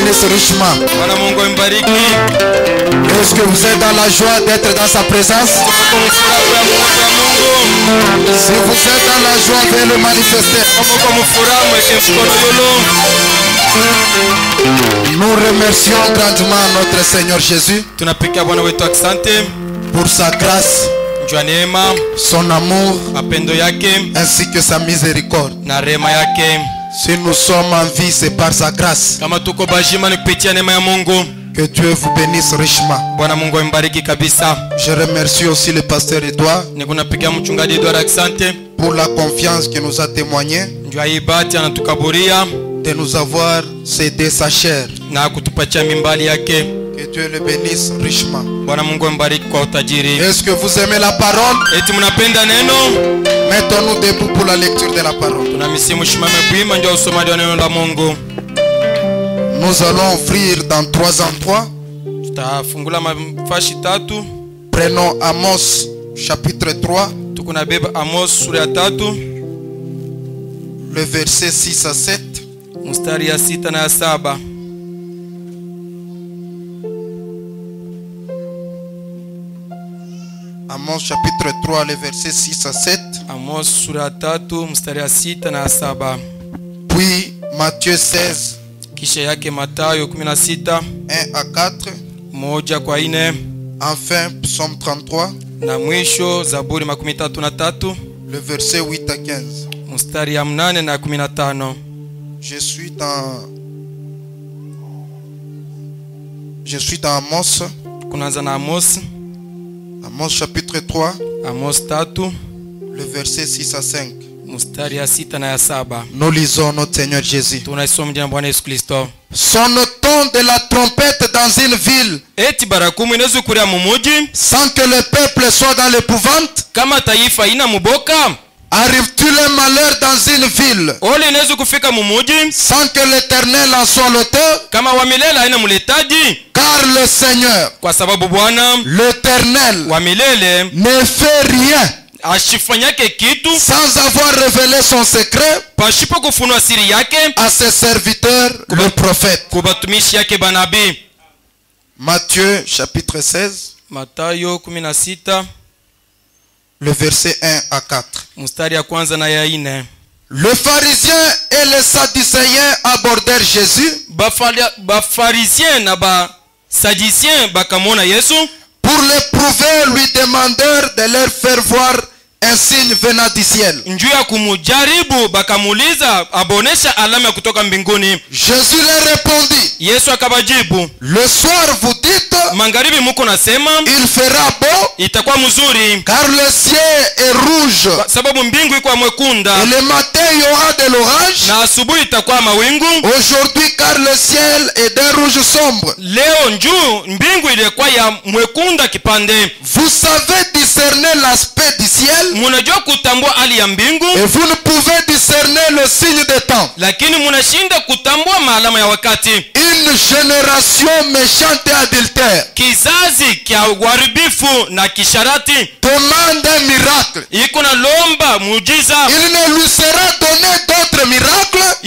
bénisse richement. Est-ce que vous êtes dans la joie d'être dans sa présence? Si vous êtes dans la joie, veuillez le manifester. Nous remercions grandement notre Seigneur Jésus pour sa grâce, son amour ainsi que sa miséricorde. Si nous sommes en vie, c'est par sa grâce. Que Dieu vous bénisse richement. Je remercie aussi le pasteur Edouard pour la confiance qu'il nous a témoigné de nous avoir cédé sa chair. Que Dieu le bénisse richement. Est-ce que vous aimez la parole? Mettons-nous debout pour la lecture de la parole. Nous allons ouvrir dans 3 en 3. Prenons Amos chapitre 3. Le verset 6 à 7. Amos chapitre 3, le verset 6 à 7. Puis Matthieu 16. 1 à 4. Enfin Psaume 33. Le verset 8 à 15. Je suis dans Amos. Amos chapitre 3. Le verset 6 à 5. Nous lisons notre Seigneur Jésus. Sonne-t-on de la trompette dans une ville sans que le peuple soit dans l'épouvante? Arrive-t-il le malheur dans une ville sans que l'Éternel en soit l'auteur? Car le Seigneur, l'Éternel, ne fait rien sans avoir révélé son secret à ses serviteurs, le prophète. Matthieu chapitre 16. Le verset 1 à 4. Le pharisien et les sadducéens abordèrent Jésus pour l'éprouver, lui demandèrent de leur faire voir un signe venant du ciel. Jésus leur répondit, le soir vous dites, il fera beau, car le ciel est rouge, et le matin il y aura de l'orage. Aujourd'hui, car le ciel est d'un rouge sombre. Vous savez discerner l'aspect du ciel, et vous ne pouvez discerner le signe des temps. Une génération méchante et adultère demande un miracle. Il ne lui sera donné d'autres miracles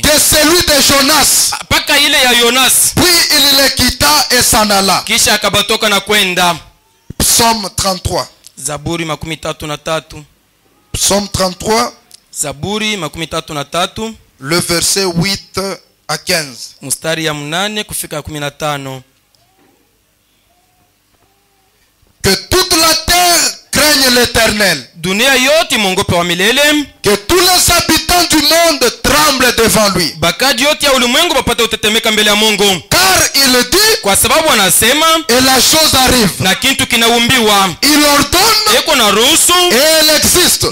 que celui de Jonas. Puis il le quitta et s'en alla. Psaume 33. Psaume 33. Le verset 8 à 15. Que toute la terre craigne l'Éternel. Que tous les habitants du monde tremblent devant lui. Car il dit, et la chose arrive. Il ordonne, et elle existe.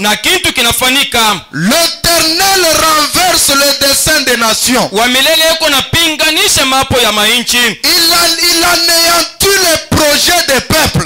L'Éternel renverse le dessein des nations. Il anéantit les projets des peuples.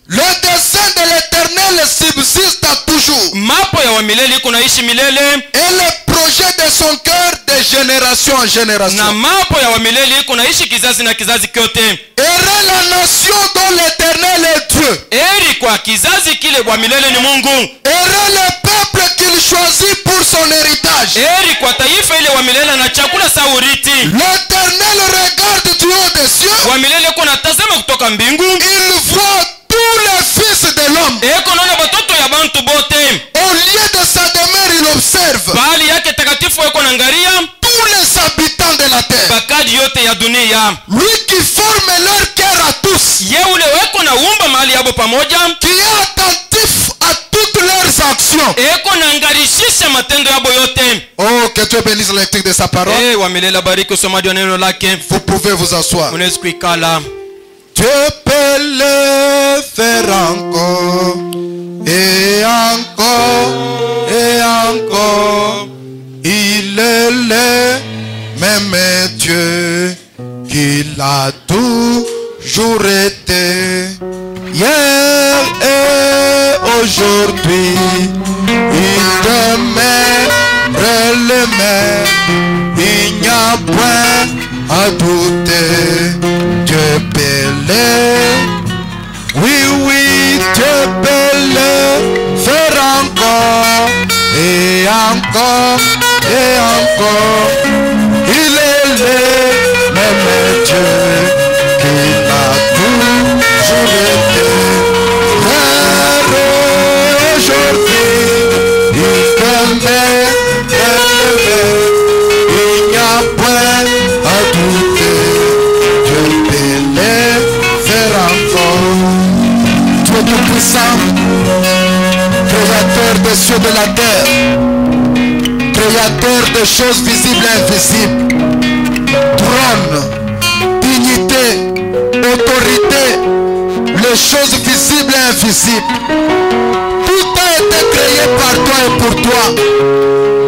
Le dessein de l'Éternel subsiste à toujours. toujours. Mapo ya wa milele iko naishi milele. Et le projet de son cœur de génération en génération. Na mapo ya wa milele iko naishi kizazi na kizazi kyote. Heureux la nation dont l'Éternel est Dieu. Heri kwa kizazi kile wa milele ni Mungu. Heureux le peuple qu'il choisit pour son héritage. Heri kwa taifa ile wa milele na chakula sa urithi. L'Éternel regarde du haut des cieux. Wa milele kuna tazama kutoka mbingu. Il voit tous les fils de l'homme. Eko naona batoto ya bantu bote. Au lieu de sa demeure, il observe Bali yake takatifu eko naangalia tous les habitants de la terre. bakaji yote ya dunia. Lui qui forme leur cœur à tous. Ye ule weko na umba mahali yabo pamoja. Qui est attentif à toutes leurs actions. Eko naangarishisha matendo yabo yote. Oh, que Dieu bénisse la lecture de sa parole. Wa milele bariki usomaji wa neno lake. Vous pouvez vous asseoir. Unaweza kuikala. Dieu peut le faire encore et encore et encore. Il est le même Dieu qu'il a toujours été. Hier et aujourd'hui, il demeure le même. Il n'y a point à douter. Dieu peut le, oui, Dieu peut le faire encore et encore et encore. Il est le même Dieu qu'il a toujours été. Hier aujourd'hui, il demeure le même. Il n'y a point à douter. Dieu peut le faire encore. Dieu tout-puissant, créateur des cieux de la terre, créateur des choses visibles et invisibles, trône, dignité, autorité, les choses visibles et invisibles. Tout a été créé par toi et pour toi.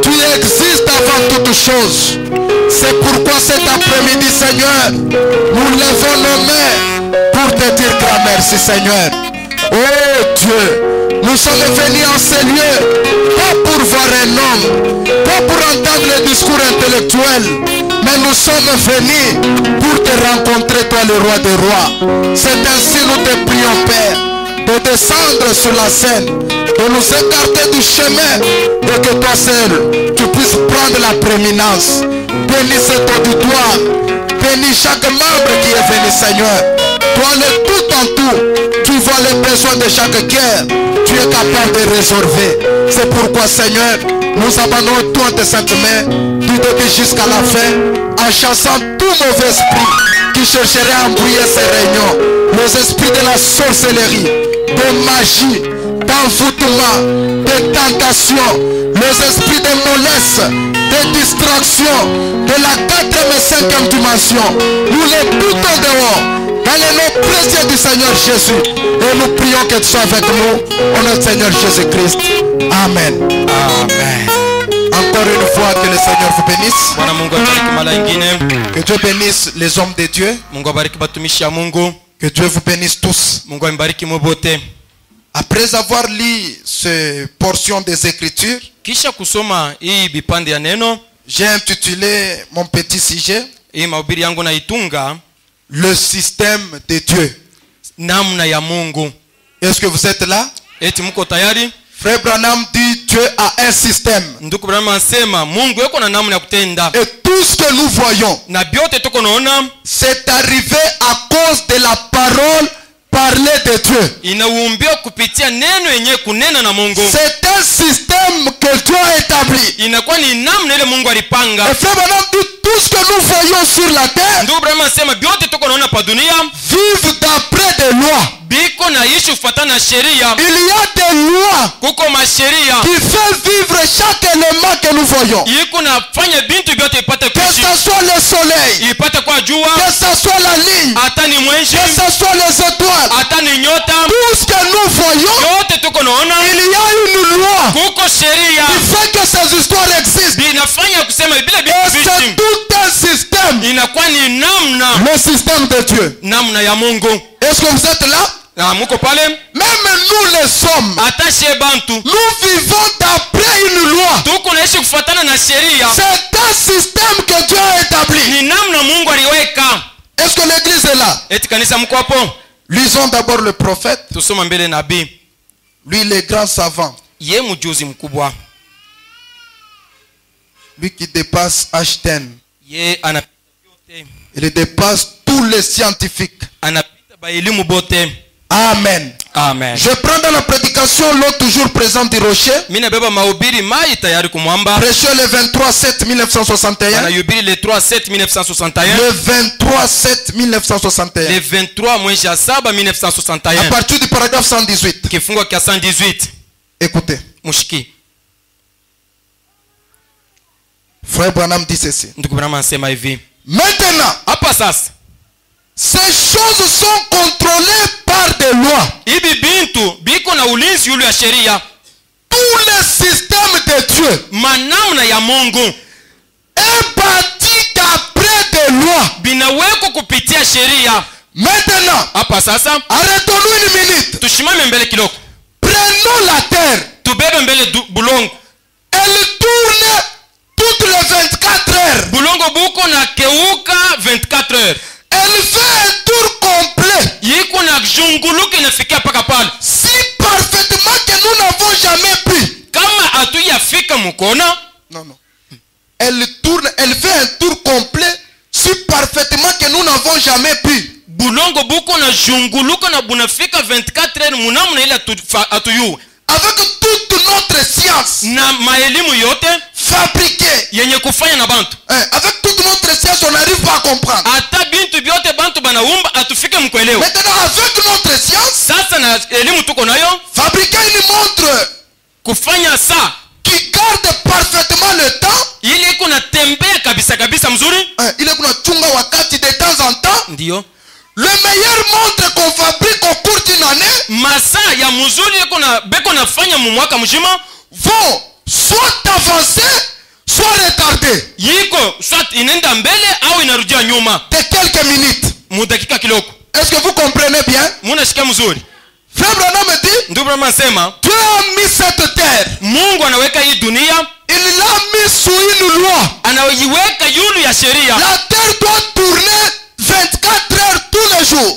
Tu existes avant toute chose. C'est pourquoi cet après-midi, Seigneur, nous levons nos mains pour te dire grand merci, Seigneur. Oh Dieu, nous sommes venus en ces lieux, pas pour voir un homme, pas pour entendre les discours intellectuels, mais nous sommes venus pour te rencontrer, toi le roi des rois. C'est ainsi nous te prions, Père, de descendre sur la scène, de nous écarter du chemin, et que toi seul, tu puisses prendre la prééminence. Bénis cet auditoire, bénis chaque membre qui est venu, Seigneur. Toi le tout en tout, tu vois les besoins de chaque cœur, tu es capable de résolver. C'est pourquoi, Seigneur, nous abandonnons tout en tes saintes mains, du début jusqu'à la fin, en chassant tout mauvais esprit qui chercherait à embrouiller ces réunions, les esprits de la sorcellerie, de magie, d'envoûtement, de tentation, les esprits de mollesse, de distraction, de la 4e et 5e dimension. Nous les butons dehors, dans le nom précieux du Seigneur Jésus. Et nous prions que tu sois avec nous, au nom du Seigneur Jésus-Christ. Amen. Amen. Encore une fois, que le Seigneur vous bénisse. Que Dieu bénisse les hommes de Dieu. Que Dieu vous bénisse tous. Après avoir lu ces portions des Écritures, j'ai intitulé mon petit sujet le système de Dieu. Est-ce que vous êtes là? Frère Branham dit Dieu a un système. Et tout ce que nous voyons, c'est arrivé à cause de la parole parler de Dieu. C'est un système que Dieu a établi. Et frère Branham dit tout ce que nous voyons sur la terre vivent d'après des lois. Il y a des lois qui font vivre chaque élément que nous voyons. Que ce soit le soleil, que ce soit la ligne, que ce soit les étoiles, tout ce que nous voyons, il y a une loi qui fait que ces histoires existent. Et c'est tout un système. Le système de Dieu. Est-ce que vous êtes là? Même nous les hommes, nous vivons d'après une loi. C'est un système que Dieu a établi. Est-ce que l'église est là? Lisons d'abord le prophète. Lui, le grand savant. Lui qui dépasse Einstein. Il dépasse tous les scientifiques. Amen. Amen. Je prends dans la prédication l'eau toujours présente du rocher. Prêcher le 23/7 1961. Le 23/7/1961. Le 23/7/1961. Le 23/7/1961. À partir du paragraphe 118. Kifungo kia 118. Écoutez. Mushiki. Frère Branham dit ceci. Maintenant, ces choses sont contrôlées par des lois. Tout le système de Dieu est bâti d'après des lois. Maintenant, arrêtons-nous une minute. Prenons la terre. Elle tourne toutes les 24 heures. Elle fait un tour complet. Si parfaitement que nous n'avons jamais pu. Non. Elle tourne, elle fait un tour complet si parfaitement que nous n'avons jamais pu. Avec toute notre science fabriquée, avec toute notre science, on n'arrive pas à comprendre. Maintenant, avec notre science, fabriquer une montre qui garde parfaitement le temps, il est qu'on a de temps en temps. Le meilleur montre qu'on fabrique au cours d'une année vont soit avancer, soit retarder de quelques minutes. Est-ce que vous comprenez bien? Frère Branham me dit, Dieu a mis cette terre. Il l'a mis sous une loi. La terre doit tourner 24 heures tous les jours.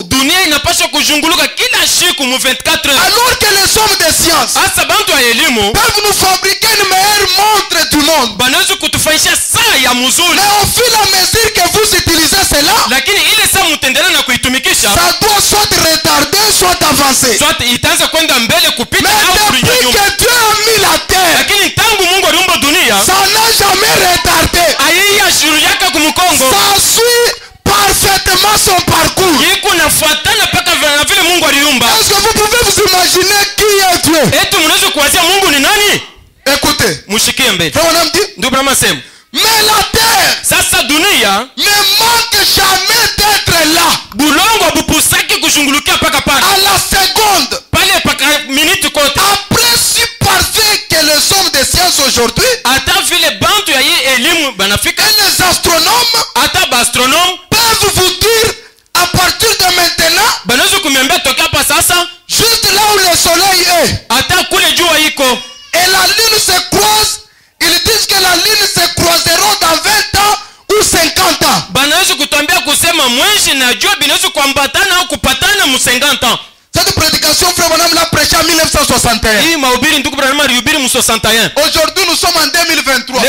Alors que les hommes de science peuvent nous fabriquer une meilleure montre du monde. Mais au fur et à mesure que vous utilisez cela, ça doit soit retarder, soit avancer. Mais depuis que Dieu a mis la terre, ça n'a jamais retardé. Ça suit parfaitement son parcours. Est-ce que vous pouvez vous imaginer qui est Dieu? Écoutez. Mais la terre ne manque jamais d'être là. À la seconde. Après si parfait que les hommes de science aujourd'hui et les astronomes peuvent vous dire à partir de maintenant, juste là où le soleil est et la lune se croise, ils disent que la lune se croiseront dans 20 ans ou 50 ans. Cette prédication, frère Branham l'a prêché en 1961. Aujourd'hui, nous sommes en 2023.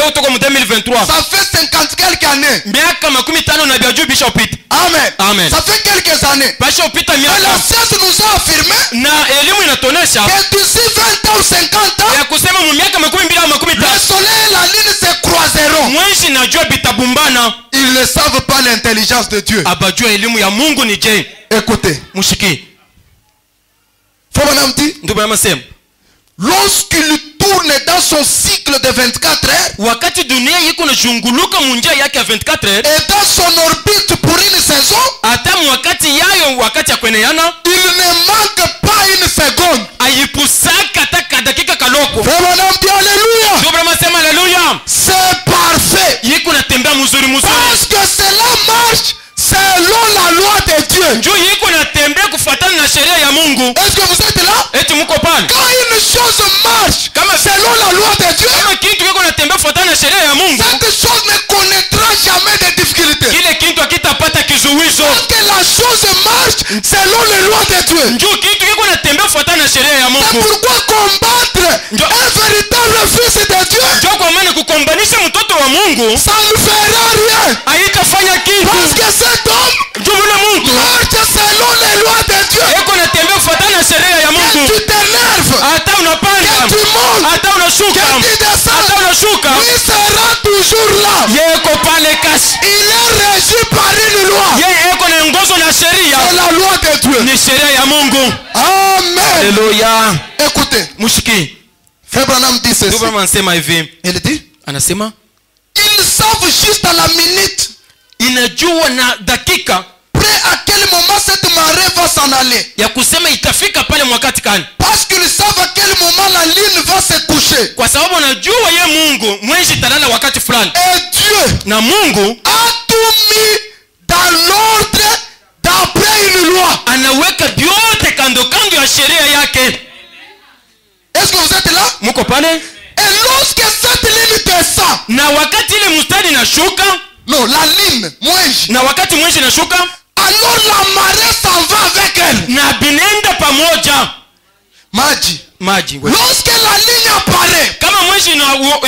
Ça fait 50 quelques années. Amen. Ça fait quelques années. Et la science nous a affirmé que d'ici 20 ans ou 50 ans, le soleil et la lune se croiseront. Ils ne savent pas l'intelligence de Dieu. Écoutez. Lorsqu'il tourne dans son cycle de 24 heures et dans son orbite pour une saison, il ne manque pas une seconde. Alléluia. C'est parfait. Parce que cela marche selon la loi de Dieu. selon les lois de Dieu. Njoo kitu kiko natembea kufuatana na sheria ya Mungu. C'est pourquoi combattre un véritable fils de Dieu, njoo kwa maana kukombanisha mtoto wa Mungu, ça ne fera rien. Haitafanya kitu. Parce que cet homme, njoo yule Mungu marche selon les lois de Dieu. yeko natembea kufuatana na sheria ya Mungu. Tu t'énerves, Hata unapanda, tu montes, hata unashuka, tu descends, hata unashuka, il sera toujours là. yeko pale kasi. Il est régi par une loi. Yeye yeko naongozwa na sheria. C'est la loi de Dieu. Ni sheria ya Mungu. Amen. Haleluya. Écoutez, Mushiki. Frère Branham dit ceci. Ndio anasema hivi. Il dit, Anasema ils savent juste à la minute inajua na dakika près à quel moment cette marée va s'en aller. ya kusema itafika pale wakati gani. Parce qu'ils savent à quel moment la lune va se coucher. Kwa sababu anajua ye Mungu mwezi talala wakati fulani. Et Dieu Na Mungu a tout mis dans l'ordre d'après une loi. anaweka vyote kando kando ya sheria yake. Est-ce que vous êtes là? Muko pale? Et lorsque cette ligne descend, Na wakati ile mstari inashuka, non, la ligne, mwezi, na wakati mwezi inashuka, alors la marée s'en va avec elle. na binenda pamoja Maji. maji. Lorsque la ligne apparaît, Kama mwezi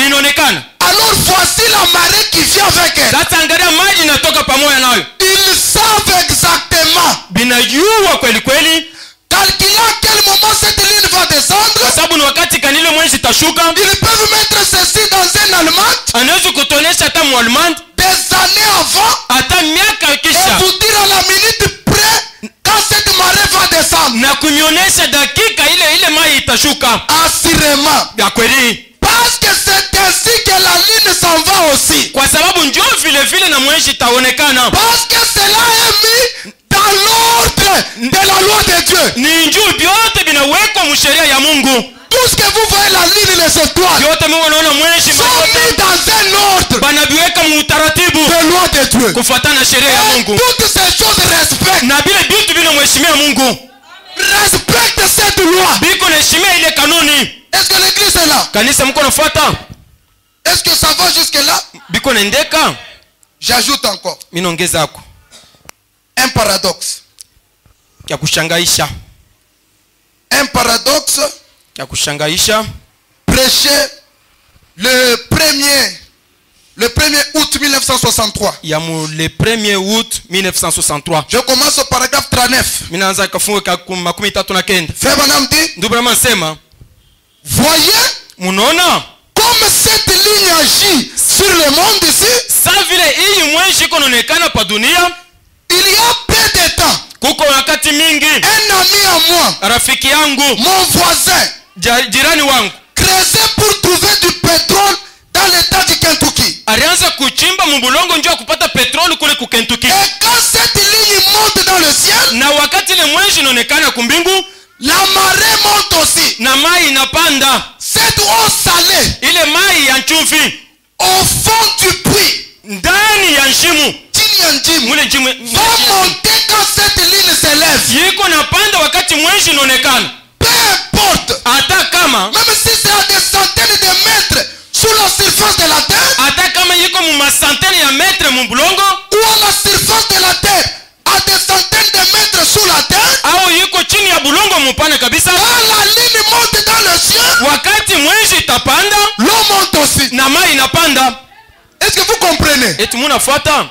inaonekana, alors voici la marée qui vient avec elle. sasa angalia maji inatoka pamoja nayo. Ils savent exactement, Binajua kweli kweli, calculer à quel moment cette ligne va descendre. kwa sababu ni wakati kanile mwezi itashuka. Ils peuvent mettre ceci dans un allemand Anaweza kutonesha hata Mwalmand des années avant hata miaka et kisha, vous dire à la minute près quand cette marée va descendre. na kunyonyesha dakika ile maji itashuka. Assurément. Ya kweli, Parce que c'est ainsi que la ligne s'en va aussi. kwa sababu njoo vile vile na mwezi itaonekana. Parce que cela est mis dans l'ordre de la loi de Dieu. Ni njoo vyote vinawekwa msheria ya Mungu. Tout ce que vous voyez, la ligne, les étoiles, Vyote Mungu anaona mwezi sont mis dans un ordre banaviweka muutaratibu de loi de Dieu. kufuatana na sheria ya Et Mungu. toutes ces choses respectent. Na vile vitu vinamheshimia Mungu. Respecte cette loi. Biko naheshimia ile kanuni. Est-ce que l'église est là? Kanisa mko nafuata? Est-ce que ça va jusque là? Biko naendeka? J'ajoute encore Mimi naongeza hako. un paradoxe. Ya kushangaisha. Un paradoxe Ya kushangaisha. prêché le 1er août 1963. Ya le 1er août 1963. Je commence au paragraphe 39. Mimi naanza kafungu ka 39. Frère Branham dit, Ndio Branham anasema, voyez munaona comme cette ligne agit sur le monde ici. sa vile hii mwezi iko inaonekana pa dunia. Il y a peu de temps, Kuko wakati mingi un ami à moi, rafiki yangu, mon voisin, jirani wangu creusait pour trouver du pétrole dans l'état du Kentucky. alianza kuchimba mbulongo njoo kupata petroli kule ku Kentucky. Et quand cette ligne monte dans le ciel, Na wakati ile mwezi inaonekana kumbingu, la marée monte aussi. na mai inapanda. Cette eau salée Ile mai ya chumvi au fond du puits, ndani ya nshimu, mule njimu va monter quand cette ligne s'élève. yiko napanda wakati mwezi inaonekana. Peu importe, Hata kama même si c'est à des centaines de mètres sous la surface de la terre, hata kama yiko mu masanteni ya metre mbulongo, ou à la surface de la terre, à des centaines de mètres sous la terre, au yiko chini ya bulongo mupana kabisa, quand la ligne monte dans le ciel, wakati mwezi itapanda l'eau monte aussi. na mai inapanda. Est-ce que vous comprenez? Eti munafuata?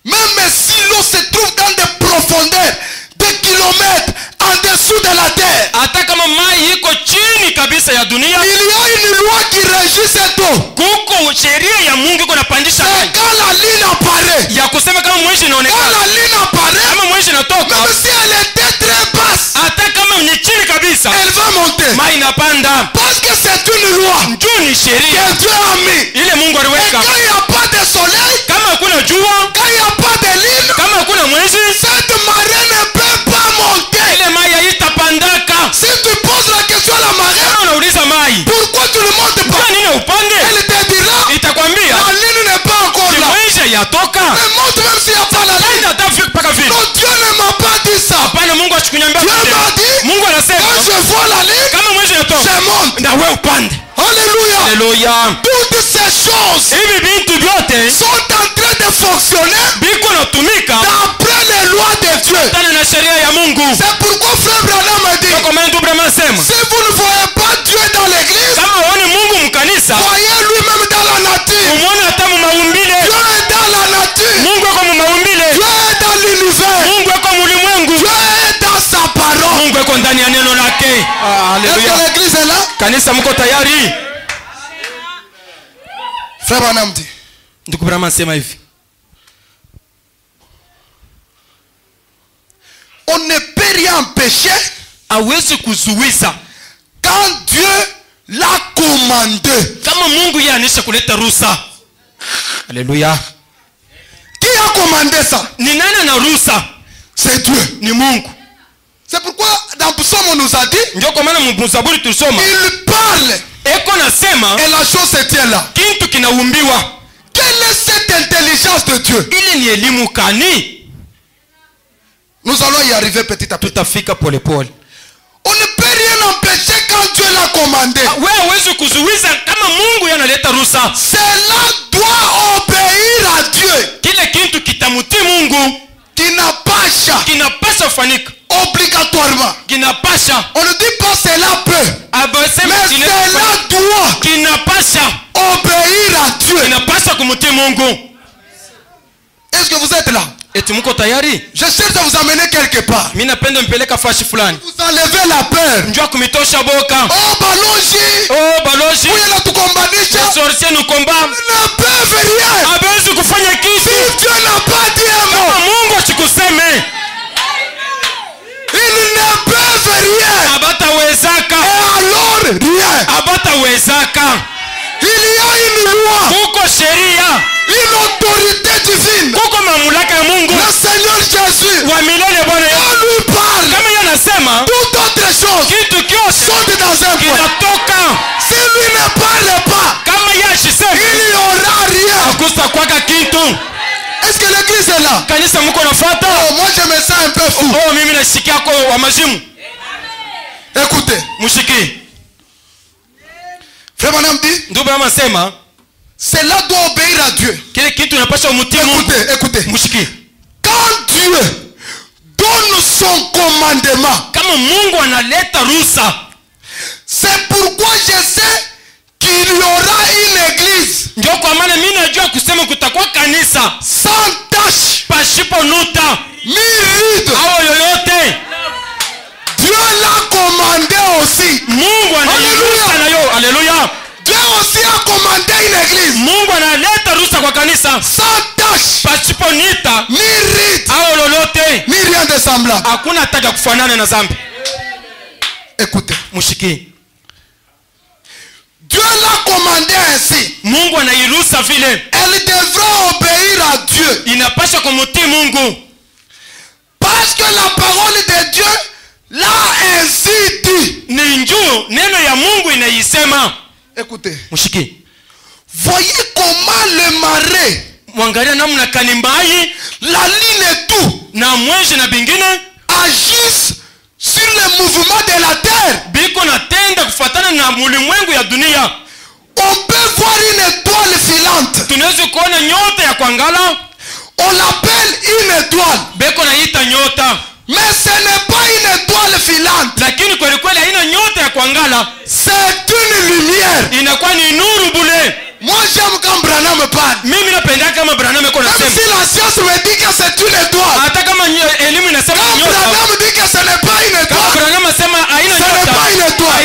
Même si l'eau se trouve dans des profondeurs de kilomètres en dessous de la terre, Hata kama mai iko chini kabisa ya dunia, il y a une loi qui régit cette eau. kuko sheria ya Mungu iko napandisha Et mai. quand la ligne apparaît, Ya kusema kama mwezi quand inaonekana, la ligne apparaît, kama mwezi inatoka, même si elle était très basse, hata kama ni chini kabisa, elle va monter. mai inapanda. Parce que c'est une loi Njoo ni sheria que Dieu a mis. ile Mungu Et aliweka. quand il n'y a pas de soleil, Kama hakuna jua, quand il n'y a pas de ligne, kama hakuna mwezi, cette marée ne peut pas monter. ile mai haitapandaka. Si tu poses la question à la marée, Kama unauliza mai, pourquoi tu ne montes kwa pas? nini upande? Elle te dira, Itakwambia la ligne n'est pas encore si là. mwezi yatoka, Mais monte même s'il n'y a pas la ligne. panda hata fika mpaka vile. Non, Dieu ne m'a pas dit ça. Hapana, Mungu asikunyambia. Dieu m'a dit, Mungu anasema quand je vois la ligne, kama mwezi inatoka, je monte. na wewe upande. Alléluia. Haleluya. Toutes ces choses Hivi bintu vyote sont en train de fonctionner biko natumika d'après les lois de Dieu. C'est pourquoi frère Branham a dit, si vous ne voyez pas Dieu dans l'église, voyez lui-même dans la nature. Dieu est dans la nature. Dieu est dans l'univers. Dieu est dans sa parole. Est-ce que l'église est là? Frère Branham dit, on ne peut rien empêcher quand Dieu l'a commandé. Alléluia. Qui a commandé ça? C'est Dieu. C'est pourquoi dans Psaume on nous a dit, il parle et la chose se tient là. Quelle est cette intelligence de Dieu? Nous allons y arriver petit à petit. On ne peut rien empêcher quand Dieu l'a commandé. Cela doit obéir à Dieu. Obligatoirement. On ne dit pas cela peut. Mais cela doit obéir à Dieu. Est-ce que vous êtes là? Je cherche à vous amener quelque part. Vous enlevez la peur. Oh Baloji, vous ne peuvent rien. Si Dieu n'a pas dit un mot, ils ne peuvent rien. Et alors rien. Il y a une loi, une autorité divine. Le Seigneur Jésus, on lui parle. Toute autre chose sont dans un point. Si lui ne parle pas, il n'y aura rien. Est-ce que l'église est là? Oh, moi je me sens un peu fou. Écoutez. Frère Branham dit, cela doit obéir à Dieu. Écoutez. Quand Dieu donne son commandement, c'est pourquoi je sais qu'il y aura une église sans tâche ni ride. Dieu l'a commandé aussi. Alléluia. Dieu aussi a commandé une église sans tâche ni rite ni rien de semblable. Écoutez, Dieu l'a commandé ainsi. Elle devra obéir à Dieu. Parce que la parole de Dieu l'a ainsi dit. Écoutez. Voyez comment le marais, la ligne et tout agissent sur le mouvement de la terre. On peut voir une étoile filante. On l'appelle une étoile. Mais ce n'est pas une étoile filante. C'est une lumière. Moi j'aime quand Branham me parle. Même si la science me dit que c'est une étoile. Quand Branham dit que ce n'est pas une étoile, ce n'est pas une étoile.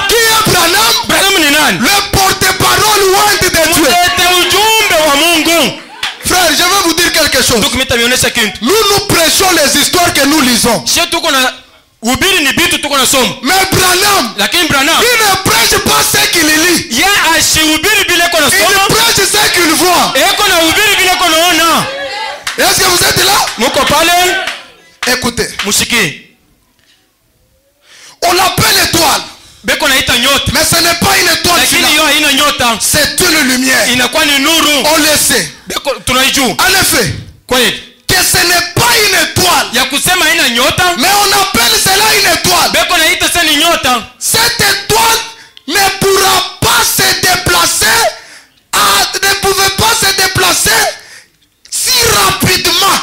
Qui est Branham? Le porte-parole loin de Dieu. Frère, je vais vous dire quelque chose. Nous prêchons les histoires que nous lisons. Mais Branham, il ne prêche pas ce qu'il lit. Il prêche ce qu'il voit. Est-ce que vous êtes là? Écoutez. On l'appelle étoile. Mais ce n'est pas une étoile filante. C'est une lumière. On le sait. En effet, que ce n'est pas une étoile, mais on appelle cela une étoile. Cette étoile ne pourra pas se déplacer, ne pouvait pas se déplacer si rapidement.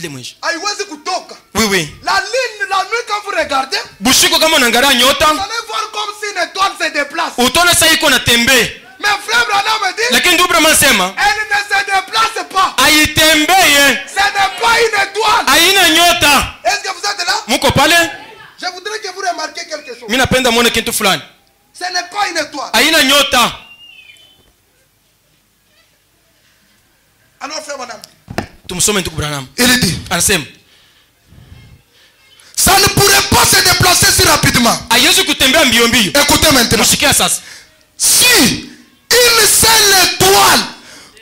haiwezi kutoka. Oui, oui. La lune, la nuit, quand vous regardez, Busiku kama unaangalia nyota, vous allez voir comme si une étoile se déplace. utaona saa iko natembea. Mais frère Branham me dit, Lakini ndugu Branham anasema elle ne se déplace pas. haitembee. Ce n'est pas une étoile. Haina nyota. Est-ce que vous êtes là? Muko pale? Je voudrais que vous remarquiez quelque chose. Mimi napenda muone kitu fulani. Ce n'est pas une étoile. Haina nyota. Alors frère Branham, Tumsome ndugu Branham. il dit, Anasema ça ne pourrait pas se déplacer si rapidement. haiwezi kutembea mbio mbio. Écoutez maintenant. Msikia sasa. Si une seule étoile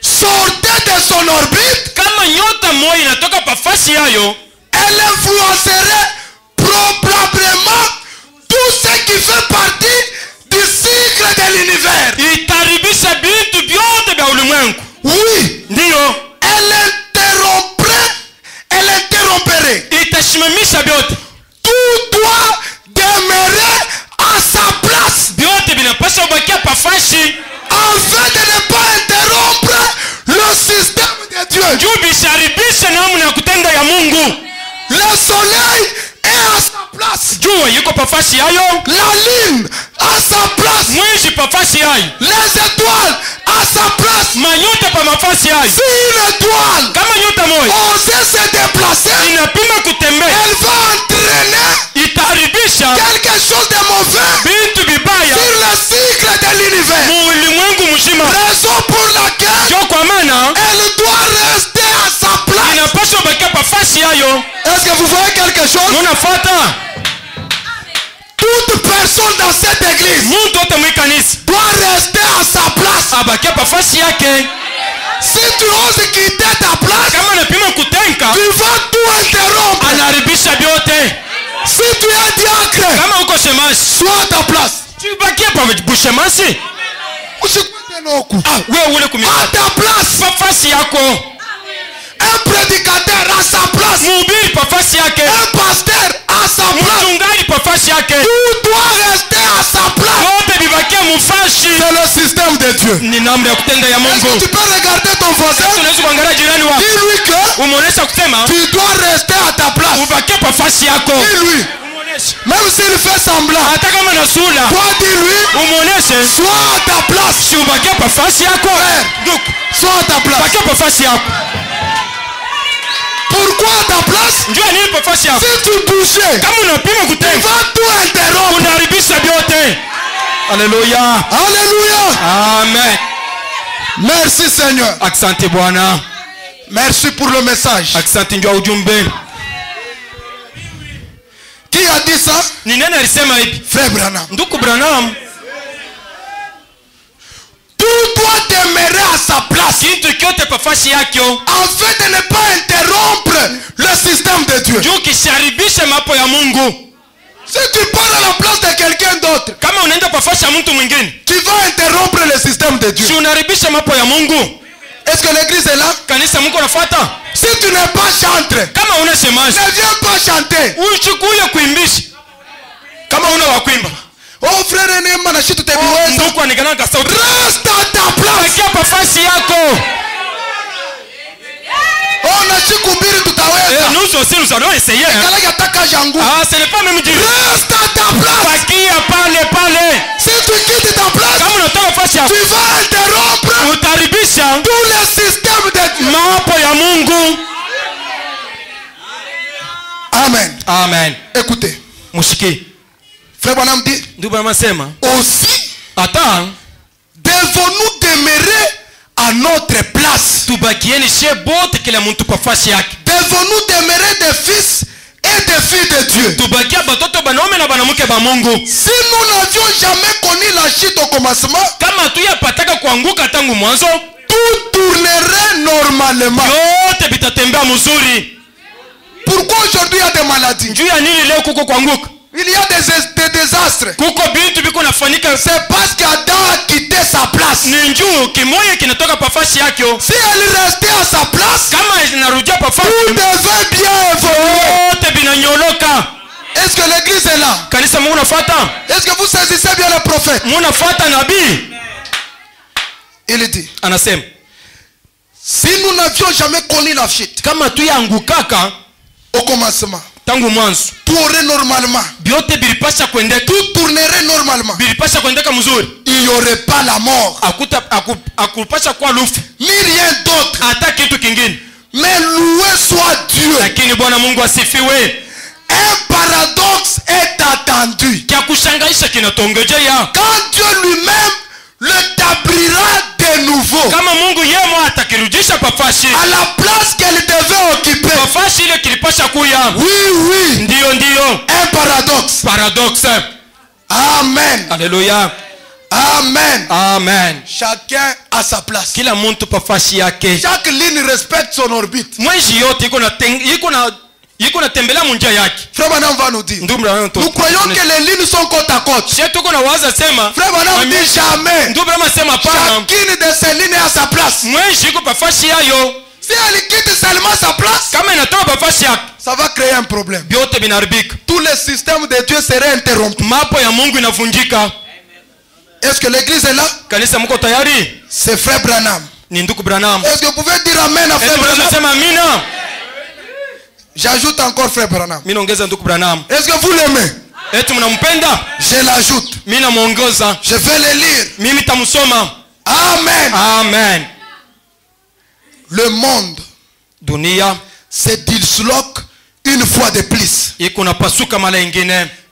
sortait de son orbite, Kama nyota moja inatoka pafasi yayo, elle influencerait probablement tout ce qui fait partie du cycle de l'univers. itaribisha bintu vyote vya ulimwengu. Oui, Ndiyo, elle interromperait. itasimamisha vyote. Tout doit demeurer à sa place Vyote vinapaswa kubakia pafasi afin de ne pas interrompre le système de Dieu. juu visharibishe namna ya kutenda ya Mungu. Le soleil est à sa place. Jua yuko pafasi yayo, La lune à sa place. mwezi pafasi yayo, Les étoiles à sa place. manyota pa mafasi yayo. Si une étoile Kama nyota moja osait se déplacer, inapima kutembea, elle va entraîner itaharibisha quelque chose de mauvais bintu vibaya sur le cycle de l'univers. muulimwengu mzima. Raison pour laquelle Jo kwa maana elle doit rester à sa place. inapaswa kubakia pafasi yayo. Est-ce que vous voyez quelque chose? Munafuata? Toute personne dans cette église Muntu wote mwikanisa doit rester à sa place. abakia pafasi yake. Si tu oses quitter ta place, Kama anapima kutenka, tu vas tout interrompre. anaharibisha vyote. Si tu es diacre, Kama uko shemasi, sois à ta place. tubakie pa bushemasi. Usikwende noku. Wewe ule kumika À ta place. pafasi yako. Un prédicateur à sa place. Mhubiri pafasi yake. Un pasteur à sa place. Mchungaji pafasi yake. Tout doit rester à sa place. Wote bibakie mufashi. C'est le système de Dieu. Ni namna ya kutenda ya Est-ce Mungu. que tu peux regarder ton voisin? Tunaweza kuangalia jirani wako. Dis-lui que Umuonesha kusema tu dois rester à ta place. ubakie pafasi yako. Dis-lui. Umuoneshe. Même s'il fait semblant. Hata kama nasula, Toi, dis-lui. umuoneshe Sois à ta place. si ubakie pafasi yako. Duk, Sois à ta place. bakie pafasi yako. Pourquoi à ta place? Njoo nini pafasi yako? Si tu bouges, Kama unapima tu kutenga, vas tout interrompre. unaharibisha vyote. Haleluya. Alléluia. Amen. Merci Seigneur. Asante Bwana. Merci pour le message. Asante njoo ujumbe. Qui a dit ça? Ni nani alisema hivi? Frère Branham. Ndugu Branham, Tout doit demeurer à sa place kitu kyote pafasi yake afin de ne pas interrompre le système de Dieu. juu kisharibishe mapo ya Mungu. Si tu pars à la place de quelqu'un d'autre, Kama unaenda pafasi ya mtu mwingine, tu vas interrompre le système de Dieu. si unaribisha mapo ya Mungu. Est-ce que l'église est là? Kanisa Mungu nafuata? Si tu n'es pas chantre, Kama una shemaji, ne viens pas chanter. uchukue kuimbisha. Kama una wa kuimba, Oh frère Neema na shitu tebiweza. ndugu anigana ka sauti. Reste à ta place. Bakia pafasi yako. Oh na shikubiri tutaweza. Nous aussi nous allons essayer. Kala yataka jangu. Ah, ce n'est pas même dire. Reste à ta place. Bakia pale. Si tu quittes ta place, Kama unatoka pafasi yako, tu vas interrompre utaribisha tout le système de Dieu. mapo ya Mungu. Amen. Amen. Écoutez, Mushikie. frère Branham dit Ndugu anasema, aussi hata devons-nous demeurer à notre place. tubakieni she bote kila mtu pafasi yake. Devons-nous demeurer des fils et des filles de Dieu. Tubakia batoto banaume na banamuke ba Mungu. Si nous n'avions jamais connu la chute au commencement, Kama tuyapataka kuanguka tangu mwanzo, tout tournerait normalement. yote bitatembea mzuri. Pourquoi aujourd'hui il y a des maladies? Juu ya nini leo kuko kuanguka? Il y a des désastres. Kuko bintu biko nafanyika. C'est parce qu'Adam a quitté sa place. Ni njuu kimoya kinatoka pafasi yake. Si elle restait à sa place, Kama inarudia tout pafasi, devait bien évoluer. yote binanyoloka. Est-ce que l'église est là? Kanisa Mungu nafuata? Est-ce que vous saisissez bien le prophète? Mungu nafuata nabii. Il dit, Anasema, Si nous n'avions jamais connu la chute, kama tuyaangukaka au commencement, tangu mwanzo, tout aurait normalement, byote bilipasha kwendeka, tout tournerait normalement, bilipasha kwendeka mzuri, il n'y aurait pas la mort, akupasha kwa lufu, ni rien d'autre, hata kitu kingine. mais loué soit Dieu. Lakini Bwana Mungu asifiwe. Un paradoxe est attendu. Kia kushangaisha kinatongejea. Quand Dieu lui-même l'établira de nouveau, kama Mungu yemo atakirudisha pafashi à la place qu'elle devait occuper, pafashi ile kilipasha kuya. Oui. Ndio. Un paradoxe. Amen. Alléluia. Amen. Chacun a sa place. Kila muntu pafashi yake. Chaque ligne respecte son orbite. Mwenji yote iko na tembelea munjia yake. Frère Branham va nous dire. Nous croyons que les lignes sont côte à côte. Frère Branham dit jamais. Chacune de ces lignes a sa place. Mwenji iko pafashi yayo. Si elle quitte seulement sa place, ça va créer un problème. Tout le système de Dieu serait interrompu. Est-ce que l'église est là? C'est frère Branham. Est-ce que vous pouvez dire amen à frère Branham? J'ajoute encore frère Branham. Est-ce que vous l'aimez? Je l'ajoute. Je vais le lire. Amen. Le monde se disloque une fois de plus.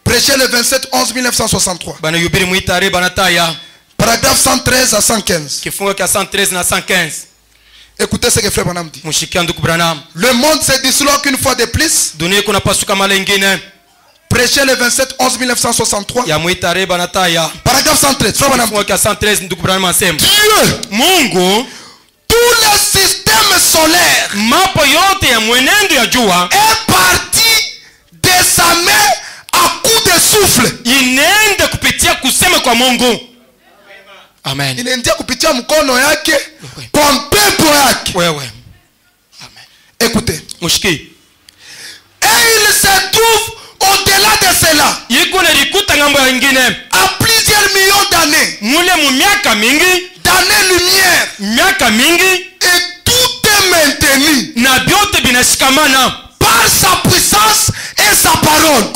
Prêchez le 27/11/1963. Paragraphe 113 à 115. Écoutez ce que frère Branham dit. Le monde se disloque une fois de plus. Prêchez le 27/11/1963. Paragraphe 113. Frère Branham dit. Dieu, Mungu, tout le système solaire est parti de sa main à coup de souffle. Amen. Inaendia kupitia mkono yake kwa mpepo yake. Amen. Écoutez. Et il se trouve au-delà de cela, à plusieurs millions d'années, d'années-lumière, et tout est maintenu par sa puissance et sa parole.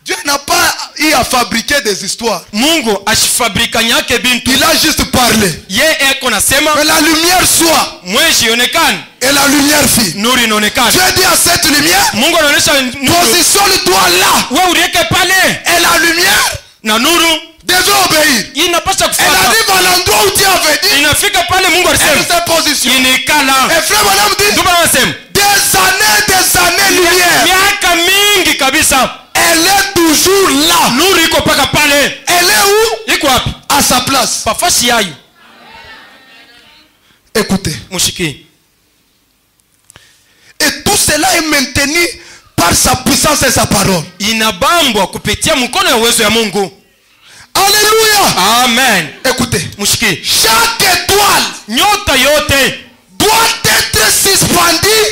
Dieu n'a pas eu à fabriquer des histoires. Il a juste parlé. Mais la lumière soit. Et la lumière fit. Dieu dit à cette lumière, positionne-toi là. Et la lumière devait obéir. Elle arrive à l'endroit où Dieu avait dit. Elle s'est positionnée. Et frère Branham dit, des années lumière. Elle est toujours là. Elle est où? À sa place. Écoutez. Et tout cela est maintenu par sa puissance et sa parole. Alléluia. Amen. Écoutez. Chaque étoile doit être suspendue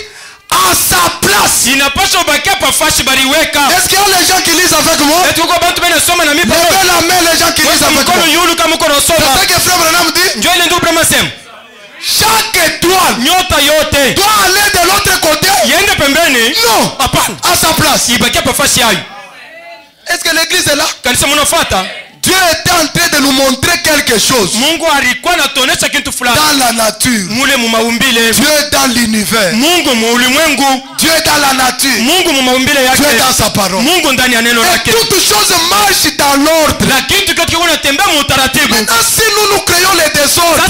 à sa place. Est-ce qu'il y a les gens qui lisent avec moi? Levez la main les gens qui lisent avec moi. C'est ce que frère Branham dit. Chaque étoile doit aller de l'autre côté. Non, à sa place. Est-ce que l'église est là? Dieu était en train de nous montrer quelque chose. Dans la nature. Dieu est dans l'univers. Dieu est dans la nature. Dieu est dans sa parole. Et toutes choses marchent dans l'ordre. Maintenant, si nous créons les désordres,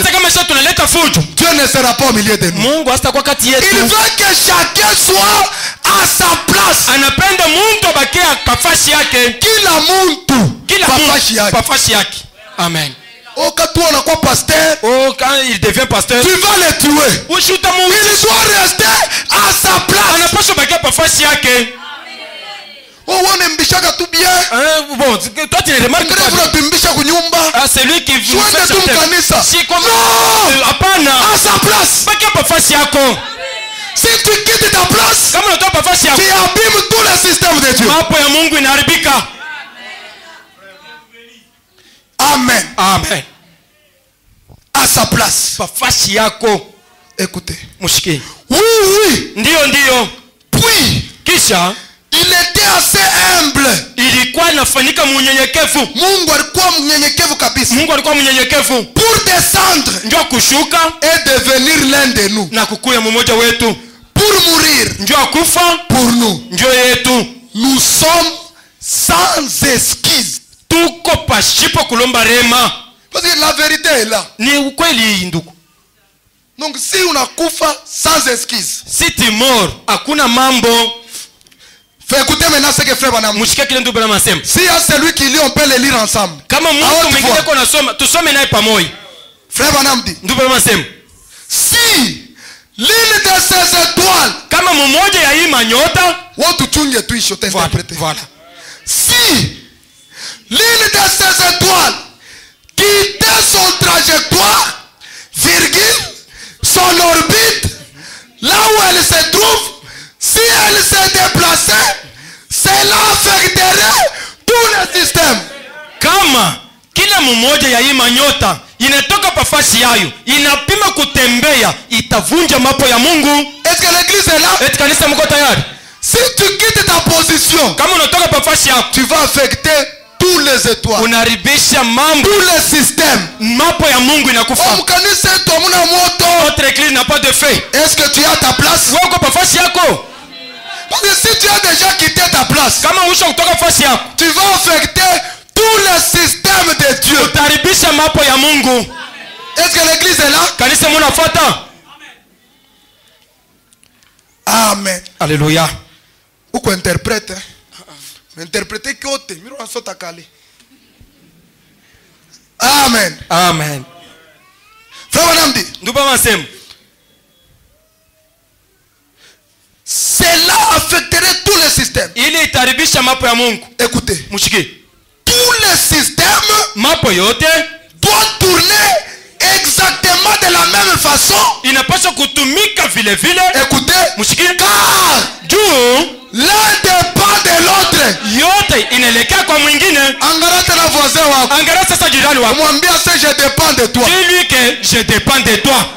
Dieu ne sera pas au milieu de nous. Il veut que chacun soit à sa place. Amen. Oh, quand toi on a quoi pasteur? Oh, quand il devient pasteur, tu vas le tuer. Il doit rester à sa place. Oh, on aime tout bien. Bon, toi tu ne remarques pas. Ah, c'est lui qui vous fait ça. Si comme à sa place. Si tu quittes ta place, tu abîmes tout le système de Dieu. Amen. Amen. à sa place. Pafasi yako. Écoutez. Mushiki. Oui, oui. Ndio. Puis, kisha il était assez humble. Ilikuwa inafanyika mnyenyekevu. Mungu alikuwa mnyenyekevu kabisa. Mungu alikuwa mnyenyekevu. Pour descendre. Ndio kushuka et devenir l'un de nous. Na kukuya mmoja wetu. Pour mourir. Ndio kufa pour nous. Ndio yetu. Nous sommes sans esquisse. Tuko pashipo kulomba rema. Parce que la vérité est là. Ni ukweli ndugu. Donc si unakufa sans esquisse. Si tu mort, hakuna mambo. Fais écouter maintenant ce que frère Branham. Mushika kile ndugu Branham asema. Si y a celui qui lit, on peut le lire ensemble. Kama mtu mwingine kwa nasoma, tusome naye pamoja. Frère Branham dit. Ndugu Branham asema. Si l'une de ces étoiles, kama mmoja ya hii manyota, watu chunge tu isho t'interpréter. Voilà. Si l'une de ces étoiles quittait son trajectoire, virgule, son orbite, là où elle se trouve, si elle se déplaçait, cela affecterait tout le système. Kama kila mmoja ya hii manyota inatoka pafasi yayo, inapima kutembea, itavunja mapo ya Mungu. Est-ce que l'église est là? Eti kanisa mko tayari? Si tu quittes ta position, kama unatoka pafasi yako, tu vas affecter tous les étoiles. Unaribisha mambo. Tous les systèmes. Mapo ya Mungu inakufa. Notre église n'a pas de feu. Est-ce que tu as ta place? Wako pafasi yako? Parce que si tu as déjà quitté ta place, kama usha kutoka pafasi yako, tu vas affecter tous les systèmes de Dieu. Utaribisha mapo ya Mungu. Est-ce que l'église est là? Kanisa munafuata? Amen. Alléluia. Ou qu'on interprète? Interpréter côté, miro en sota kali. Amen. Amen. Frère Branham dit. Nduba masem. Cela affecterait tous les systèmes. Ili itaribisha mapo ya Mungu. Écoutez. Mushiki. Tous les systèmes mapo yote doivent tourner exactement de la même façon. Inapaswa kutumika vile vile. Écoutez. Mushiki. Car juu l'un dépend de l'autre. Yote inaelekea kwa mwingine. Angalia tena voisin wako. Angalia sasa jirani wako. Mwambie sasa je dépends de toi. Dis-lui que je dépends de toi.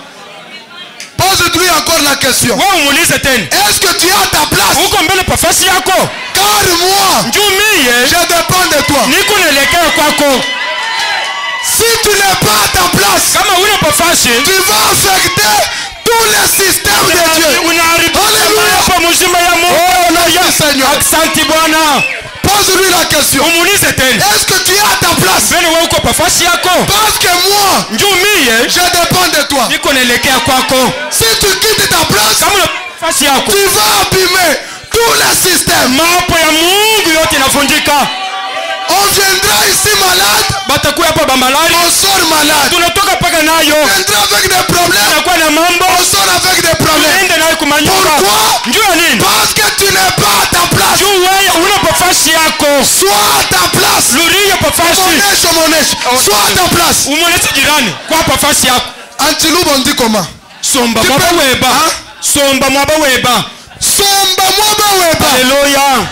Pose-lui encore la question. Wewe umuulize tena. Est-ce que tu as ta place? Uko mbele pafasi yako? Car moi, je dépends de toi. Niko naelekea kwako. Si tu n'es pas à ta place, kama una pafasi, tu vas affecter tous les systèmes de Dieu. Alléluia. Oh, Seigneur. Asante Bwana. Pose-lui la question. Est-ce que tu es à ta place? Parce que moi, je dépends de toi. Si tu quittes ta place, tu vas abîmer tous les systèmes. On viendra ici malade. On sort malade. On viendra avec des problèmes. On sort avec des problèmes. Pourquoi? Parce que tu n'es pas à ta place. Sois à ta place. Sois à ta place. Antiloupe on dit comment? Somba mwaba weba. Somba mwaba weba. Somba mwaba weba. Alléluia.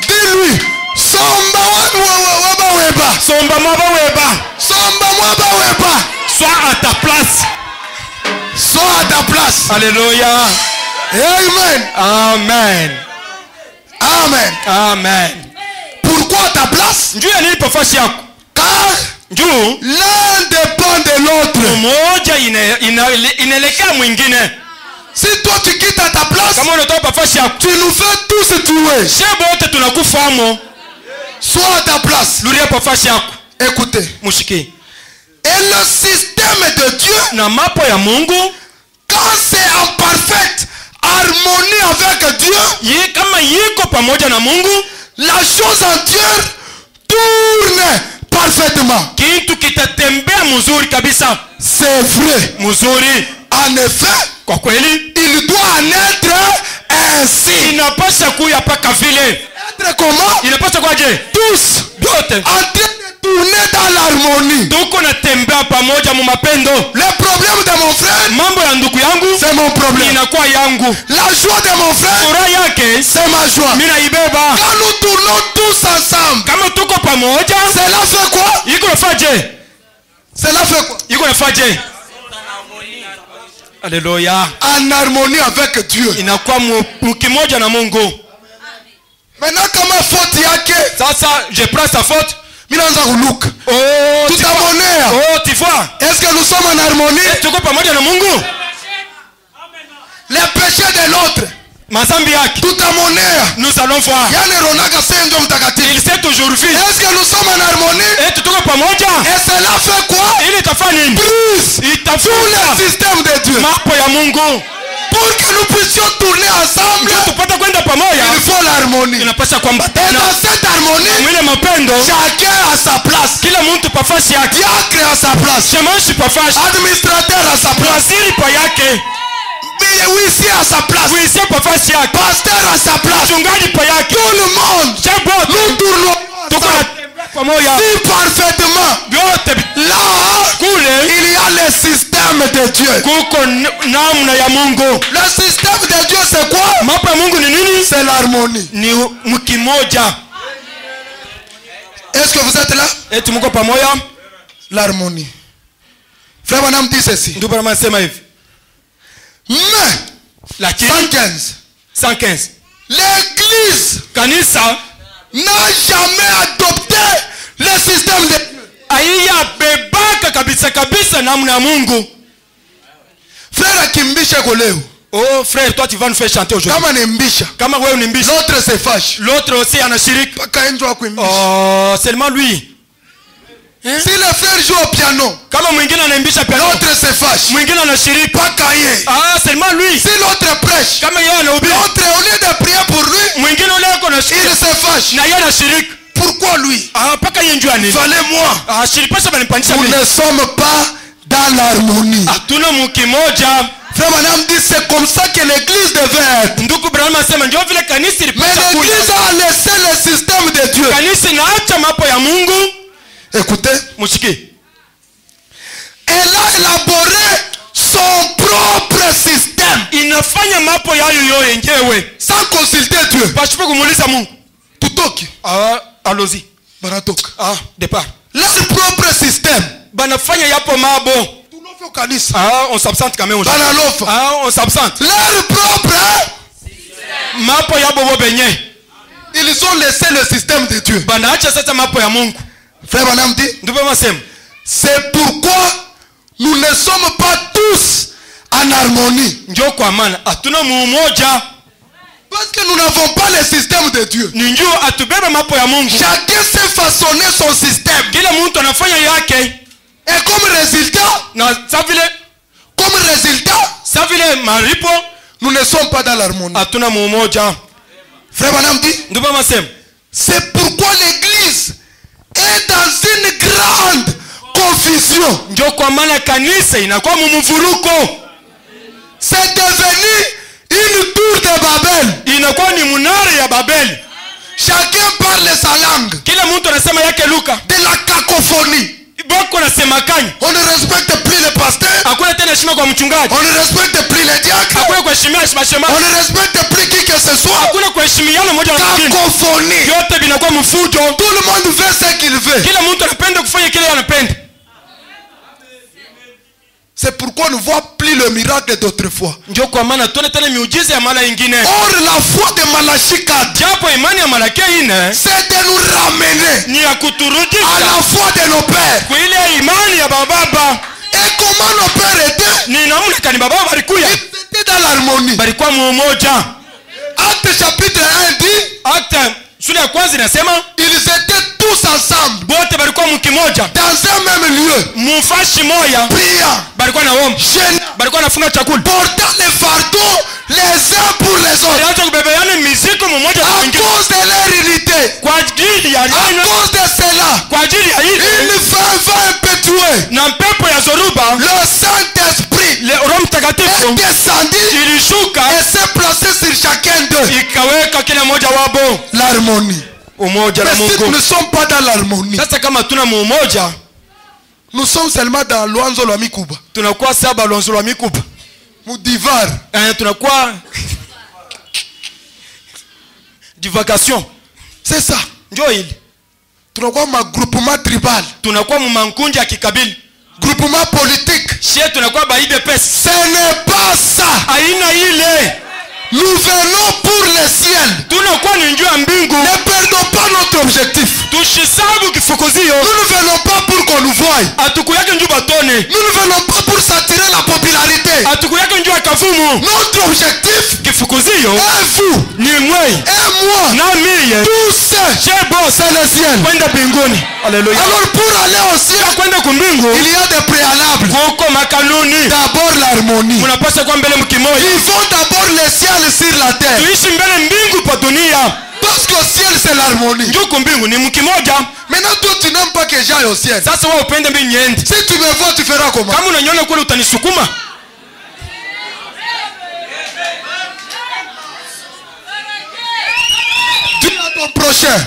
Dis-lui. Somba mwaba weba. Somba mwaba weba. Somba mwaba weba. Sois à ta place. Sois à ta place. Alléluia. Amen. Amen. Amen. Amen. Pourquoi ta place? Car l'un dépend de l'autre. Si toi tu quittes à ta place, tu nous fais tous tuer. Sois à ta place. Écoutez. Et le système de Dieu, quand c'est en parfaite harmonie avec Dieu, la chose entière tourne parfaitement. C'est vrai. En effet, il doit en être ainsi. Être comment? Tous en train de tourner dans l'harmonie. Le problème de mon frère, c'est mon problème. La joie de mon frère, c'est ma joie. Quand nous tournons tous ensemble, cela fait quoi? Cela fait quoi? Iko nafaje? Alléluia. En harmonie avec Dieu. Inakuwa mkimoja na Mungu. Maintenant kama faute yake, sasa je prends sa faute, mimi naanza kuluka. Oh, tutamonea. Oh, tu vois? Est-ce que nous sommes en harmonie? Tuko pamoja na Mungu? Les péchés de l'autre, mazambi yake tutamonea. Nous allons voir. Yani ronaka senjo mtakatifu. Il s'est toujours vu. Est-ce que nous sommes en harmonie? Et tuko pamoja. Et cela fait quoi? Il tafanya nini? Brise Itafuta tout le système de Dieu. Mambo ya Mungu. Pour que nous puissions tourner ensemble, tupate kwenda pamoja, il faut l'harmonie. Inapaswa kuambatana. Et dans cette harmonie, mwile mapendo, chacun a sa place. Kila mtu pafasi yake. Diacre a sa place. Shemashi pafasi. Administrateur a sa place. Waziri pa yake. Huissier a sa place. Huissier pafasi yake. Pasteur a sa place. Mchungaji pa yake. Tout le monde. Nous tournons pamoja. Si parfaitement. Là, il y a le système de Dieu. Kuko namna ya Mungu. Le système de Dieu c'est quoi? Mambo ya Mungu ni nini? C'est l'harmonie. Ni mkimoja. Est-ce que vous êtes là? Eti mko pamoja? L'harmonie. Frère Branham dit ceci. Ndio Branham anasema hivi. Mais lakini 115 l'église kanisa n'a jamais adopté le système de Dieu. Haiyabebaka kabisa namna ya Mungu. Frère akimbisha koleo. Oh frère, toi tu vas nous faire chanter aujourd'hui. Kama ni mbisha. Kama wewe ni mbisha. L'autre se fâche. L'autre aussi anashiriki. Paka enjo akuimbisha. Oh, seulement lui. Si le frère joue au piano, kama mwingine anaimbisha piano, l'autre se fâche. Mwingine anashiriki. Paka yeye. Ah, seulement lui. Si l'autre prêche, kama yeye anahubiri, l'autre au lieu de prier pour lui, mwingine ule yuko na shiriki, il se fâche. Na yeye anashiriki. Pourquoi lui? Ah, paka yeye njoo nini? Fallait moi. Ah, shiripasha banipandisha mimi. Nous ne sommes pas dans l'harmonie. Hatuna mkimoja. Frère Branham dit c'est comme ça que l'église devait être. Ndugu Branham anasema ndio vile kanisa ilipaswa kuwa. Mais l'église a laissé le système de Dieu. Kanisa inaacha mambo ya Mungu. Écoutez. Mshike. Elle a élaboré son propre système. Inafanya mambo yayo yenyewe sans consulter Dieu. Pasipo kumuuliza Mungu. Tutoki. Ah, allons-y. Banatoka. Ah, départ. Leur propre système. Banafanya yapo mabo. Ah, on s'absente quand même aujourd'hui. Ah, on s'absente. Leur propre mapo yabo bobenye. Ils ont laissé le système de Dieu. Banaacha sasa mapo ya Mungu. Frère Branham dit, c'est pourquoi nous ne sommes pas tous en harmonie. Ndio kwa maana hatuna mumoja. Parce que nous n'avons pas le système de Dieu. Ndio atubeba mapo ya Mungu. Chacun s'est façonné son système. Kila mtu anafanya yake. Et comme résultat, maripo, nous ne sommes pas dans l'harmonie. Hatuna mumoja. Frère Branham dit, c'est pourquoi l'église est dans une grande confusion. Ndio kwa maana kanisa inakuwa mumuvuruko. C'est devenu une tour de Babel. Inakuwa ni munara ya Babeli. Chacun parle sa langue. Kila mtu anasema yake luka. De la cacophonie. On ne respecte plus le pasteur. On ne respecte plus les diacres. On ne respecte plus qui que ce soit. Cacophonie. Tout le monde veut ce qu'il veut. C'est pourquoi on ne voit plus le miracle d'autrefois. Or la foi de Malachie 4, c'est de nous ramener à la foi de nos pères. Et comment nos pères étaient? Ils étaient dans l'harmonie. Acte chapitre 1 dit, ils étaient tous ensemble dans un même lieu, priant, jeûnant, portant les fardeaux les uns pour les autres, à cause de leur unité, à cause de cela, une fin va impétuer. Le Saint-Esprit est descendu et s'est placé sur chacun d'eux. L'harmonie. Mais si nous ne sommes pas dans l'harmonie, nous sommes seulement dans Luanzo la Mikuba. Moudivar. Tunakuwa divagation. C'est ça. Ndio hili. Tunakuwa ma groupement tribal. Tunakuwa mu mankunja ya kikabila. groupement politique. Ce n'est pas ça. Nous venons pour le ciel. Ne perdons pas notre objectif. Nous ne venons pas pour qu'on nous voie. Nous ne venons pas pour s'attirer la popularité. Notre objectif est vous et moi. Tous, c'est le ciel. Alors pour aller au ciel, il y a des préalables. D'abord l'harmonie. Ils vont d'abord le ciel sur la terre. Parce qu'au ciel c'est l'harmonie. Maintenant toi tu n'aimes pas que j'aille au ciel. Si tu me vois tu feras comment? Dis à ton prochain,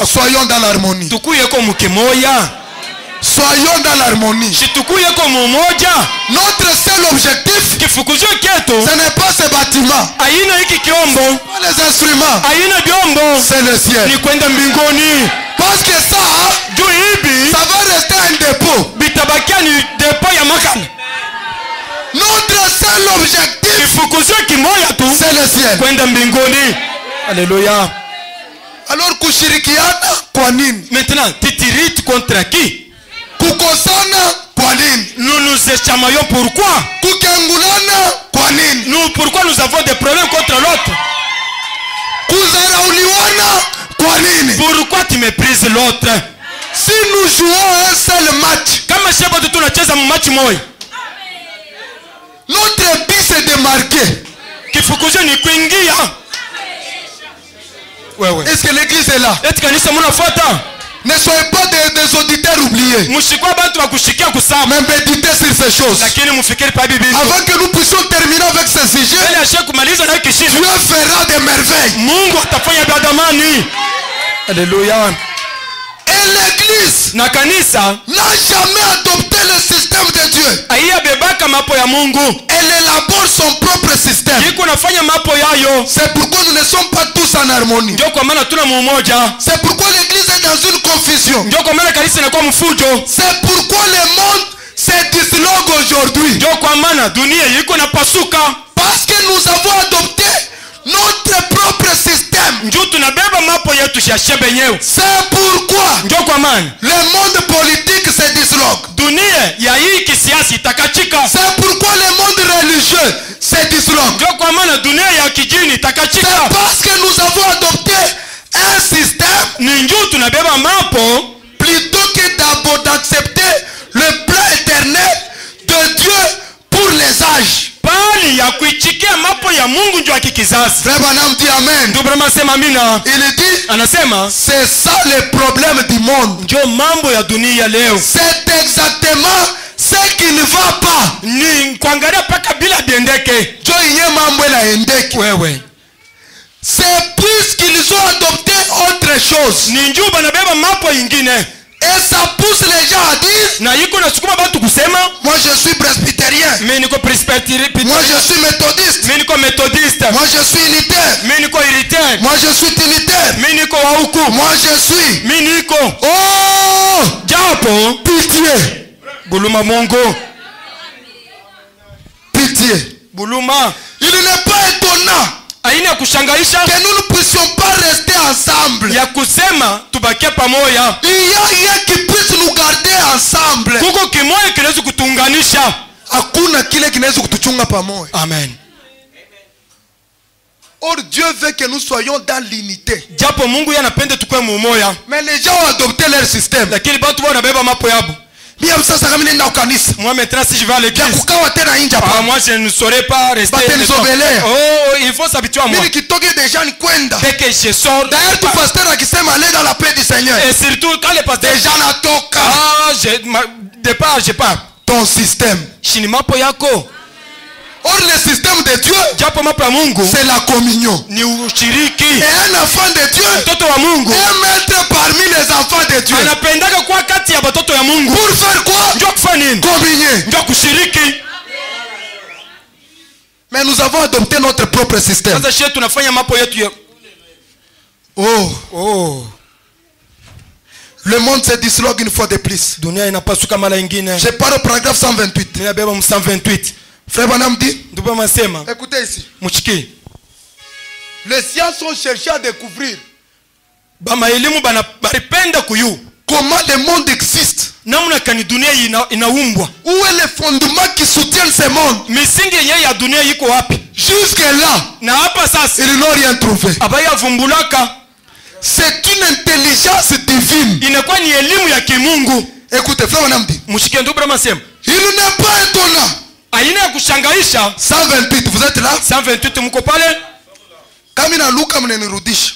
soyons dans l'harmonie. Soyons dans l'harmonie. Notre seul objectif, ce n'est pas ce bâtiment, pas les instruments, c'est le ciel. Parce que ça va rester un dépôt. Notre seul objectif, c'est le ciel. Alléluia. Alors kushirikiana kwa nini? Maintenant, titirite contre qui? Kukosana kwa nini? Nous nous échamaillons pourquoi? Kukengulana kwa nini? Pourquoi nous avons des problèmes contre l'autre? Kuzarauliwana kwa nini? Pourquoi tu méprises l'autre? Si nous jouons un seul match, kama sheba tu tunacheza match moja, notre but c'est de marquer. Kifukuzo ni kuingia. Est-ce que l'église est là? Ne soyez pas des auditeurs oubliés. Mais méditez sur ces choses. Avant que nous puissions terminer avec ce sujet, Dieu fera des merveilles. Alléluia. Et l'église n'a jamais adopté le système de Dieu. Elle élabore son propre système. C'est pourquoi nous ne sommes pas tous en harmonie. C'est pourquoi l'église est dans une confusion. C'est pourquoi le monde se disloque aujourd'hui. Parce que nous avons adopté notre propre système. C'est pourquoi le monde politique se disloque. C'est pourquoi le monde religieux se disloque. C'est parce que nous avons adopté un système plutôt que d'abord d'accepter le plan éternel de Dieu pour les âges. Frère Branham dit amen. Il dit, c'est ça le problème du monde. C'est exactement ce qui ne va pas. C'est puisqu'ils ont adopté autre chose. Et ça pousse les gens à dire, moi je suis presbytérien, moi je suis méthodiste, moi je suis unitaire, moi je suis trinitaire, moi je suis. Oh, pitié. Pitié. Il n'est pas étonnant que nous ne puissions pas rester ensemble. Il y a rien qui puisse nous garder ensemble. Hakuna kile kinaweza kutuchunga pamoja. Amen. Or Dieu veut que nous soyons dans l'unité. Mais les gens ont adopté leur système. Moi maintenant si je vais à l'église, moi je ne saurais pas rester. Oh, il faut s'habituer à moi. Dès que je sors, et surtout quand les pasteurs je pars. Ton système. Or le système de Dieu, c'est la communion. Et un enfant de Dieu aime être parmi les enfants de Dieu. Pour faire quoi? Communier. Mais nous avons adopté notre propre système. Le monde se disloque une fois de plus. Dunia inapasuka mara ingine. Je parle au paragraphe 128. Ninabeba 128. Frère Branham dit, Ndugu masema. écoutez ici. Muchiki. Les sciences ont cherché à découvrir Bama elimu baripenda kuyu. comment le monde existe. Namna kani dunia inaumbwa. Où est le fondement qui soutient ce monde? Misingi yenyewe ya dunia iko wapi? Jusque là, Na hapa sasa ils n'ont rien trouvé. abaya vumbulaka. C'est une intelligence divine. Inakuwa ni elimu ya kimungu. Écoutez, frère Branham dit, Mushiki ndugu Branham asema. il n'est pas étonnant. Aina ya kushangaisha. 128, vous êtes là? 128 mko pale? Kama inaluka mnenirudisha.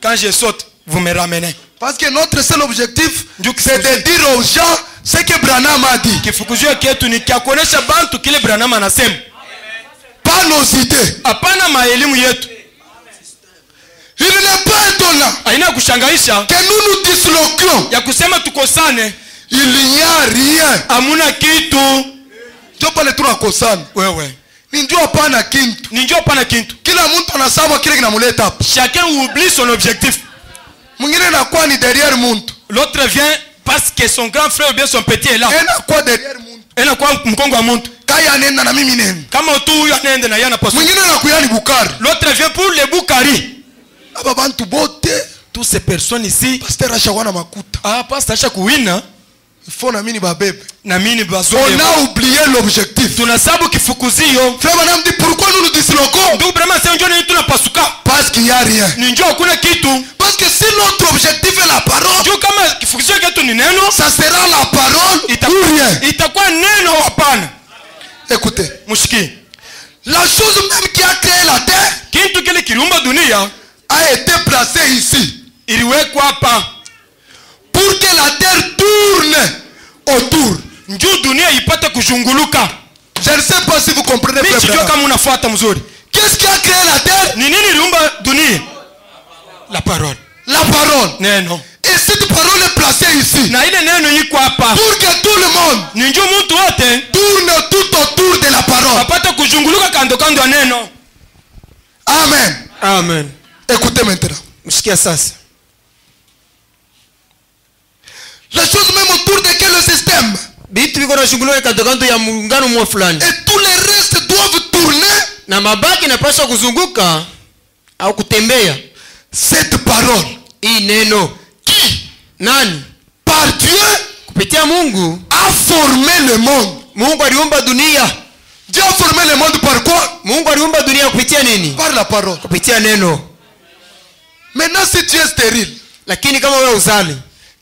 Quand je saute, vous me ramenez. Parce que notre seul objectif, c'est de dire aux gens ce que Branham a dit. Kifukuzio ketu ni kia kuonesha bantu kile Branham anasema. Pas nos idées. Hapana maelimu yetu. Il n'est pas étonnant Aina kushangaisha que nous nous disloquions. ya kusema tukosane. Il n'y a rien. Hamuna kitu. Ndio pale tunakosana. Wewe. Ni ndio hapana kitu. Ni njoo pana kitu. Kila mtu anasema kile kinamleta hapa. Chacun oublie son objectif. Mwingine anakuwa ni derrière mtu. L'autre vient parce que son grand frère ou bien son petit est là. Anakuwa derrière mtu. Anakuwa mkongo wa mtu. Kaya nenda na mimi nenda. Kama tu huyu anaenda na yana pasu. Mwingine anakuwa ni Bukari. L'autre vient pour les Bukari. Aba bantu bote. Toutes ces personnes ici. Pasteur ashawana makuta. Ah, pasteur acha kuwina. Il faut na mini babebe. Na mini bazo. On a oublié l'objectif. Tunasabu kifukuzio. Frère Branham dit pourquoi nous nous disloquons? Ndugu Branham sasa njoo ni tunapasuka. Parce qu'il n'y a rien. Ni njoo hakuna kitu. Parce que si notre objectif est la parole, Njoo kama kifukuzio ketu ni neno, ça sera la parole ou rien. Itakuwa neno hapana. Écoutez. Mushiki. La chose même qui a créé la terre Kitu kile kiliumba dunia a été placée ici. iliwekwa hapa Pour que la terre tourne autour. njoo dunia ipate kuzunguluka. Je ne sais pas si vous comprenez. Mimi sijui kama unafuata mzuri. Qu'est-ce qui a créé la terre? Ni nini iliumba dunia? La parole. La parole. Neno. Et cette parole est placée ici. Na ile neno iko hapa. Pour que tout le monde Ni njoo mtu wote tourne tout autour de la parole. apate kuzunguluka kando kando ya neno. Amen. Amen. Écoutez maintenant. Msikia sasa. La chose même autour de quel système? Bitu biko na shunguluka kando kando ya muungano mwa fulani. Et tous les restes doivent tourner. Na mabaki napaswa kuzunguka au kutembea. Cette parole. Hii neno. Qui? Nani? Par Dieu. Kupitia Mungu. A formé le monde. Mungu aliumba dunia. Dieu a formé le monde par quoi? Mungu aliumba dunia kupitia nini? Par la parole. Kupitia neno. Maintenant si tu es stérile, Lakini kama wewe uzali,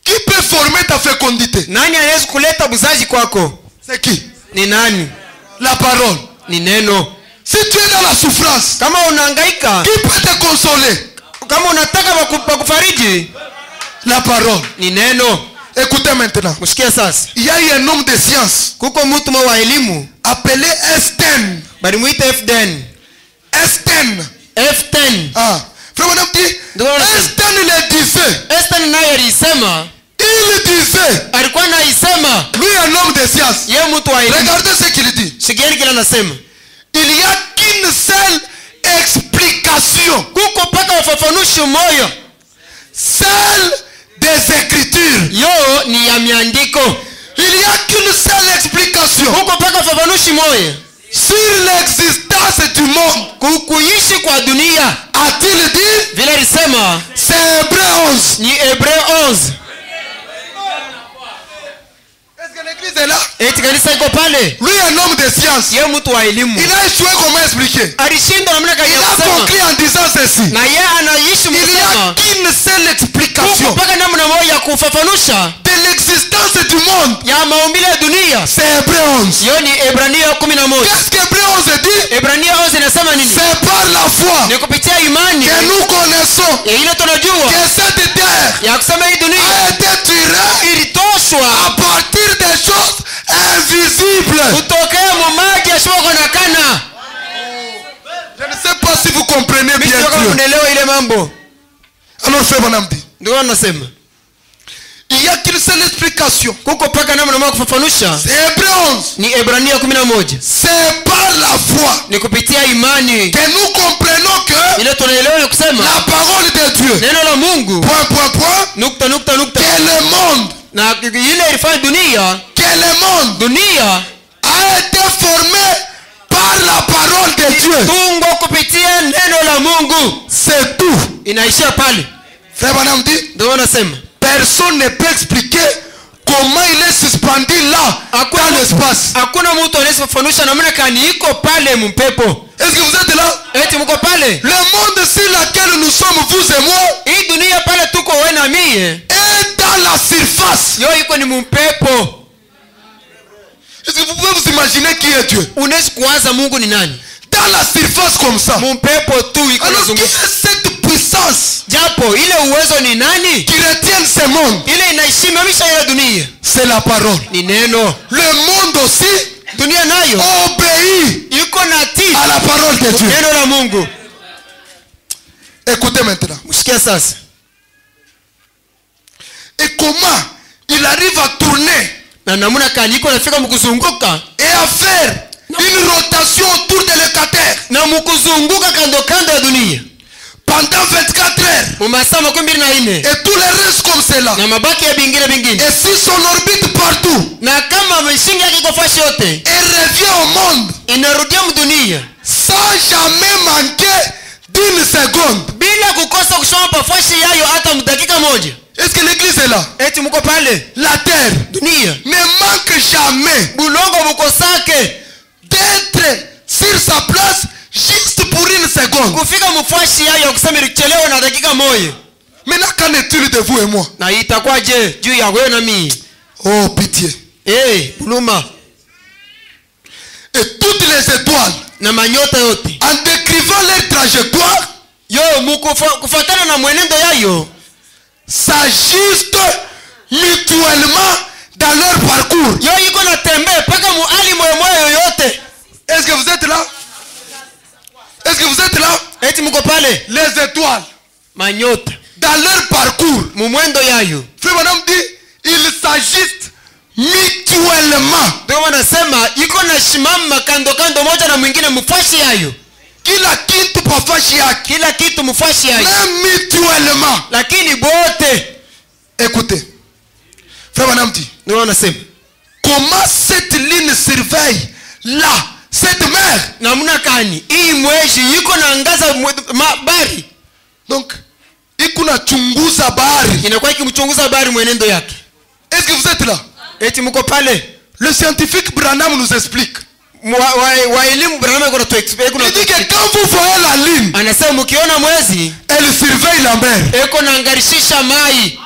qui peut former ta fécondité? nani anaweza kuleta buzaji kwako? C'est qui? Ni nani? La parole. Ni neno. Si tu es dans la souffrance, Kama unahangaika, qui peut te consoler? kama unataka kufariji, La parole. ni neno. Écoutez maintenant. Msikia sasa. Il y a eu un homme de science Kuko mtu mmoja wa elimu appelé Einstein. bali muite F10. Einstein. F10. Ah. Frère Branham dit, Einstein le disait. Einstein naye alisema, Il disait. alikuwa anaisema, Lui un homme de science. yeye mtu wa elimu. Regardez ce qu'il dit. Sikieni kile anasema. Il n'y a qu'une seule explication. Kuko paka ufafanushi moyo. Celle des Écritures. Yo ni ya miandiko. Il n'y a qu'une seule explication Kuko paka ufafanushi moyo sur l'existence du monde. kukuishi kwa dunia. A-t-il dit? Vile alisema C'est Hébreu 11. ni Hebreu 11. Est-ce que l'église est là? Eti kanisa iko pale. Lui un homme de science. Yeye mtu wa elimu. Il a échoué comment expliquer? Alishinda namna gani Il ya a kusema. conclu en disant ceci. Na yeye anaishi Il n'y a msema. qu'une seule explication Kuko paka namna moja ya kufafanusha de l'existence du monde. ya maumbile ya dunia. C'est Hébreu 11. Yo ni Ebrania 11. Qu'est-ce qu'Hébreu 11 dit? Ebrania 11 inasema nini? C'est par la foi Ni kupitia imani que nous connaissons ya ile tunajua que cette terre ya kusema hii dunia a été tirée ilitoshwa à partir des choses invisibles. kutokea mu maji yasiyokuwa na kana. Je ne sais pas si vous comprenez bien Mimi Dieu. unaelewa ile mambo. Alors frère Branham dit, Ndio anasema. il n'y a qu'une seule explication. Kuko paka namna moja kufafanusha. C'est Hébreu 11. Ni Ebrania 11. C'est par la foi Ni kupitia imani que nous comprenons que ile tunaelewa ni kusema la parole de Dieu, neno la Mungu point, point, point, nukta que le monde Na ile ilifanya dunia. Que le monde. Dunia. A été formé par la parole de Dieu. Tungo kupitia neno la Mungu. C'est tout. Inaishia pale. Frère Branham dit. Ndio wanasema. Personne ne peut expliquer comment il est suspendu là dans l'espace. Hakuna mtu anaweza kufafanusha namna gani iko pale mpepo. Est-ce que vous êtes là? Eti mko pale? Le monde sur lequel nous sommes, vous et moi, hii dunia pale tuko wewe na mie, est dans la surface. Yo iko ni mpepo. Est-ce que vous pouvez vous imaginer qui est Dieu? Unaweza kuwaza Mungu ni nani? Dans la surface comme ça. Mpepo tu iko Alors qui nazunguka. est cette puissance Japo ile uwezo ni nani? qui retient ce monde? Ile inaisimamisha ile dunia. C'est la parole. Ni neno. Le monde aussi Dunia nayo obéit iko natii à la parole de Dieu. Neno la Mungu. Écoutez maintenant. Msikia sasa. Et comment il arrive à tourner Na namuna kani iko nafika mkuzunguka et à faire une rotation autour de l'équateur na mkuzunguka kando kando ya dunia pendant 24 heures. Masaa 24. Et tout le reste comme cela. Na mabaki ya bingine. Et si son orbite partout. Na kama mshingi yake iko fashi yote. Et revient au monde. Inarudia mdunia. Sans jamais manquer d'une seconde. Bila kukosa kushoma pafashi yayo hata mdakika moja. Est-ce que l'église est là? Eti mko pale? La terre. Dunia. Ne manque jamais. Bulongo mukosake. D'être sur sa place juste pour une seconde. Kufika mfashi yayo kusema ilichelewa na dakika moja. Maintenant qu'en est-il de vous et moi? Na itakuwaje juu ya wewe na mimi? Oh pitié. Buluma. Et toutes les étoiles. Na manyota yote. En décrivant leur trajectoire. Yo kufuatana na mwenendo yayo. S'ajustent mutuellement dans leur parcours. Yo iko na tembe paka muali moyo yote. Est-ce que vous êtes là? Est-ce que vous êtes là? Eti mko pale? Les étoiles. Manyota. Dans leur parcours. Mumwendo yayo. Frère Madame dit, ils s'ajustent mutuellement. Ndio wanasema iko na shimama kando moja na mwingine mfashi yayo. Kila kitu pafashi yake. Kila kitu mfashi yayo. Même mutuellement. Lakini bote. Écoutez. Frère Madame dit. Ndio wanasema. Comment cette ligne surveille là cette mer? Namna kani hii mwezi iko na angaza bahari. Donc iko na chunguza bahari. Inakuwa ikimchunguza bahari mwenendo yake. Est-ce que vous êtes là? Eti mko pale? Le scientifique Branham nous explique. Wa elimu Branham kuna tu explique. Il dit que quand vous voyez la ligne, anasema mkiona mwezi, elle surveille la mer. Eko na angarishisha mai.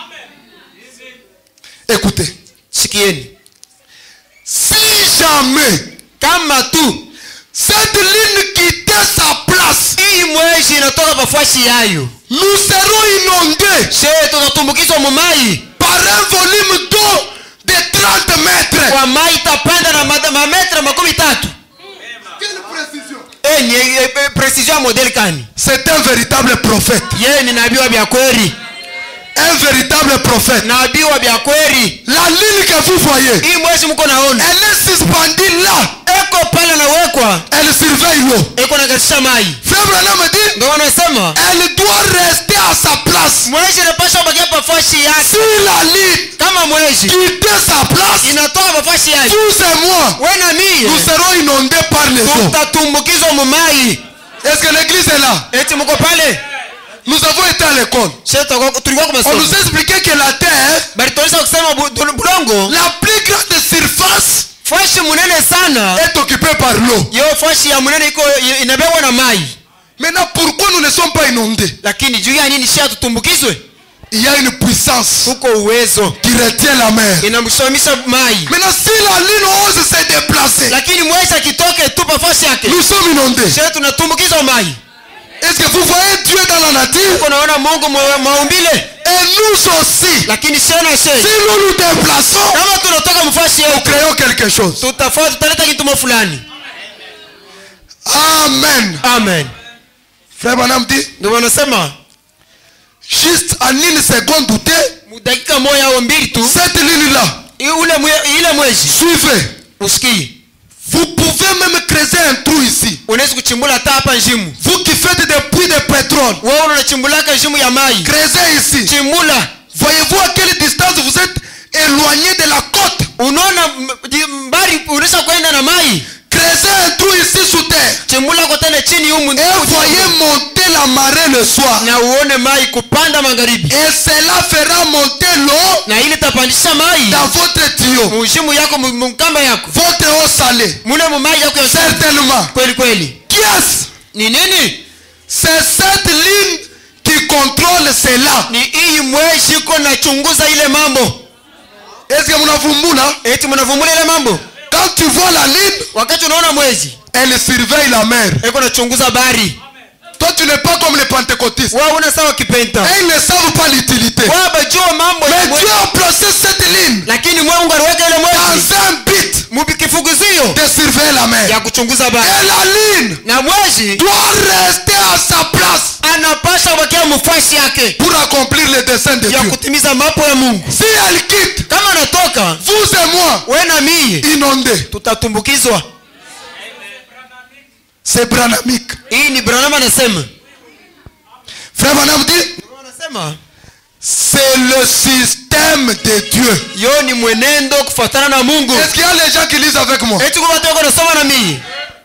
Écoutez. Sikieni. Si jamais kama tu cette ligne quittait sa place, hii mwezi inatoka pafashi yayo, nous serons inondés. Sisi tunatumbukizwa mumai par un volume d'eau de 30 mètres. Kwa mai tapanda na mametra 30. Quelle précision? Précision modèle kani. C'est un véritable prophète. Yeye ni nabii wa biakweli. Un véritable prophète. Nabii wa biakweli. La ligne que vous voyez, hii mwezi mko naona, elle est suspendue là. Eko pale na wekwa. Elle surveille l'eau. Eko na garisha mai. Frère Branham dit, ndio wanasema elle doit rester à sa place. Mwezi inapaswa bakia pafashi yake. Si la ligne kama mwezi quitte sa place, inatoka pafashi yake, vous et moi, wewe na mimi, nous serons inondés par les eaux. Tutatumbukizwa mumai. Est-ce que l'église est là? Eti mko pale? Nous avons été à l'école. On nous a expliqué que la terre, la plus grande surface, est occupée par l'eau. Maintenant, pourquoi nous ne sommes pas inondés? Il y a une puissance qui retient la mer. Maintenant, si la ligne ose se déplacer, nous sommes inondés. Est-ce que vous voyez Dieu dans la nature? Et nous aussi, si nous nous déplaçons, nous créons quelque chose. Amen. Amen. Frère Branham dit, juste en une seconde ou deux, cette ligne-là, suivez. Vous pouvez même creuser un trou ici. Vous qui faites des puits de pétrole, creusez ici. Voyez-vous à quelle distance vous êtes éloigné de la côte. Unaona mbali unaweza kwenda na mai. Creusez un trou ici sous terre. Chimbula kotana chini humu. Et voyez monter la marée le soir. Na uone mai kupanda magharibi. Et cela fera monter l'eau. Na ile tapandisha mai dans votre tuyau. Mushimu yako mkamba yako. Votre eau salée. Mule mai yako ya certainement. Kweli kweli. Qui est-ce? Ni nini? C'est cette ligne qui contrôle cela. Ni hii mwezi iko na chunguza ile mambo. Est-ce que mnavumbula? Eti mnavumbula ile mambo? Quand tu vois la ligne, wakati unaona mwezi, elle surveille la mer. Iko na chunguza bahari. Toi tu n'es pas comme les pentecôtistes. Wao una sawa kipenta. Ils ne savent pas l'utilité. Wao bajua mambo. Mais Dieu a placé cette ligne. Lakini Mungu aliweka ile mwezi dans un but mubikifuguzio de surveiller la mer. Ya kuchunguza bahari. Et la ligne na mwezi doit rester à sa place. Anapasha wakia mfasi yake pour accomplir les desseins de Dieu. Ya kutimiza mapo ya Mungu. Si elle quitte, kama anatoka, vous et moi, wewe na mimi inondés, tutatumbukizwa. C'est branamique. Hii ni Branham anasema. Frère Branham dit, c'est le système de Dieu. Yo ni mwenendo kufuatana na Mungu. Est-ce qu'il y a les gens qui lisent avec moi? Eti kwa watu wako nasoma na mimi.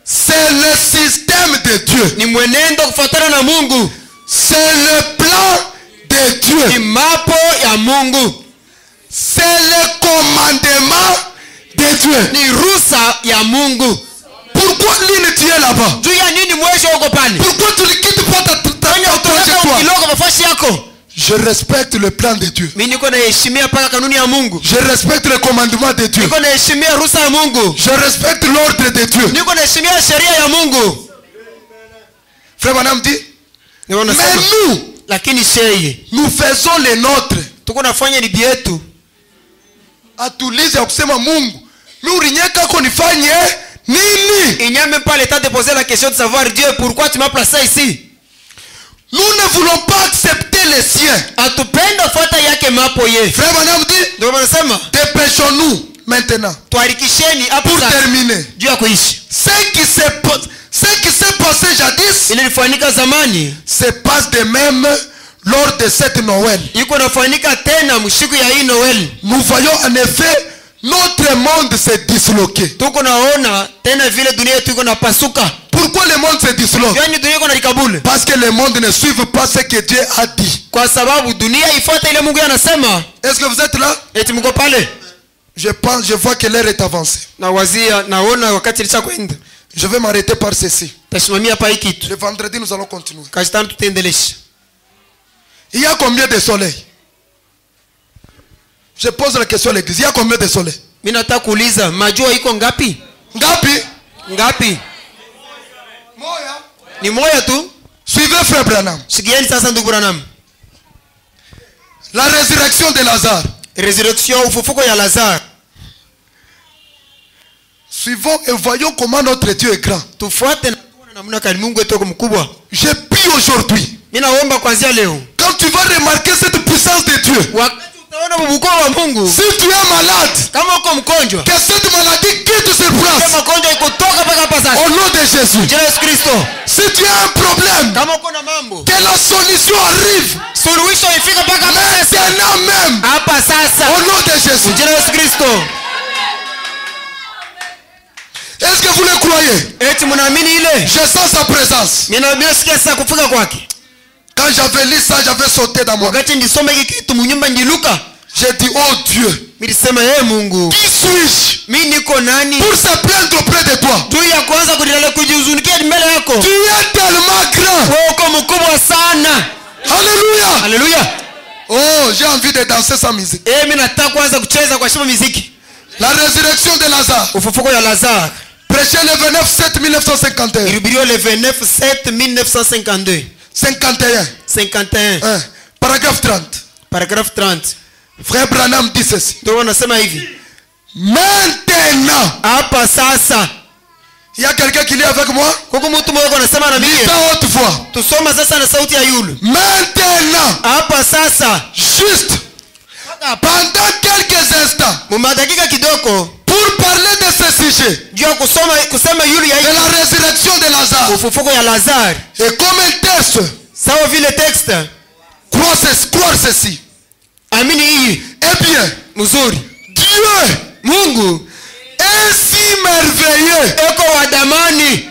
C'est le système de Dieu. Ni mwenendo kufuatana na Mungu. C'est le plan de Dieu. Ni mapo ya Mungu. C'est le commandement de Dieu. Ni rusa ya Mungu. Pourquoi l'une tu es là-bas? Juu ya nini mwezi uko pale? Pourquoi tu ne quittes pas ta trajectoire? Je respecte le plan de Dieu. Mimi niko naheshimia paka kanuni ya Mungu. Je respecte le commandement de Dieu. Niko naheshimia rusa ya Mungu. Je respecte l'ordre de Dieu. Niko naheshimia sheria ya Mungu. Frère Branham dit, mais nous, lakini sheye, nous faisons les nôtres. Tuko nafanya ni bietu. Atulize ya kusema Mungu, mimi urinyeka ko nifanye nini? Il n'y a même pas le temps de poser la question de savoir Dieu pourquoi tu m'as placé ici. Nous ne voulons pas accepter les siens. Atupenda fuata yake mapo ye. Frère Branham dit, ndio wanasema dépêchons-nous maintenant. Tuharikisheni hapo pour terminer. Juu ya kuishi. Ce qui s'est passé jadis, ile ilifanyika zamani, se passe de même lors de cette Noël. Iko nafanyika tena mshiku ya hii Noël. Nous voyons en effet notre monde se disloquer. Tuko naona tena vile dunia yetu iko napasuka. Pourquoi le monde se disloque? Yaani dunia iko nalikabule. Parce que le monde ne suit pas ce que Dieu a dit. Kwa sababu dunia ifuata ile Mungu anasema. Est-ce que vous êtes là? Eti mko pale? Je vois que l'heure est avancée. Na wazia naona wakati lisha kwenda. Je vais m'arrêter par ceci. Tasimamia pa hiki kitu. Le vendredi nous allons continuer. Kashitani tutaendelesha. Il y a combien de soleils? Je pose la question à l'église. Il y a combien de soleils? Mimi nataka kuuliza, majua iko ngapi? Ngapi? Ngapi? Moya. Ni moya tu? Suivez frère Branham. Sikieni sasa ndugu Branham. La résurrection de Lazare. Résurrection ufufuko ya Lazare. Suivons et voyons comment notre Dieu est grand. Tufuate na tuone namna gani Mungu wetu mkubwa. Je prie aujourd'hui. Mimi naomba kuanzia leo. Quand tu vas remarquer cette puissance de Dieu. Wakati utaona mkubwa wa Mungu. Si tu es malade. Kama uko mgonjwa. Que cette maladie quitte sur place. Kama mgonjwa ikutoka paka hapa sasa. Au nom de Jésus. Yesu Kristo. Si tu as un problème. Kama uko na mambo. Que la solution arrive. Suluhisho ifika paka hapa sasa. Maintenant même. Hapa sasa. Au nom de Jésus. Yesu Kristo. Est-ce que vous le croyez? Eti mnaamini ile? Je sens sa présence. Mimi nasikia sasa kufika kwake. Quand j'avais lu ça, j'avais sauté dans mon. Wakati ndisoma hiki kitu mnyumba ndiluka. J'ai dit oh Dieu. Nilisema yeye Mungu. Qui suis-je? Mimi niko nani? Pour se plaindre auprès de toi. Tu ya kwanza kujihuzunikia mbele yako. Tu es tellement grand. Wewe uko mkubwa sana. Alléluia. Alléluia. Oh, j'ai envie de danser sans musique. Mimi nataka kwanza kucheza kwa shima muziki. La résurrection de Lazare. Ufufuko ya Lazare. Prêché le 29/7/1951. Ilihubiriwa le 29/7/1952. 51. 51. Paragraphe 30. Paragraphe 30. Frère Branham dit ceci. Ndio wanasema hivi. Maintenant. Hapa sasa. Il y a quelqu'un qui lit avec moi? Kuko mtu mmoja anasema na mimi. Lis à haute voix. Tusoma sasa na sauti ya yule. Maintenant. Hapa sasa. Juste. Pendant quelques instants. Mumadakika kidogo. Pour parler de ce sujet. Juu kusema yule ya de la résurrection de Lazare. Ufufuko ya Lazare. Et comme un texte. Sawa vile texte. Croire ceci. Amini hii. Eh bien. mzuri. Dieu, Mungu est si merveilleux. eko wa damani.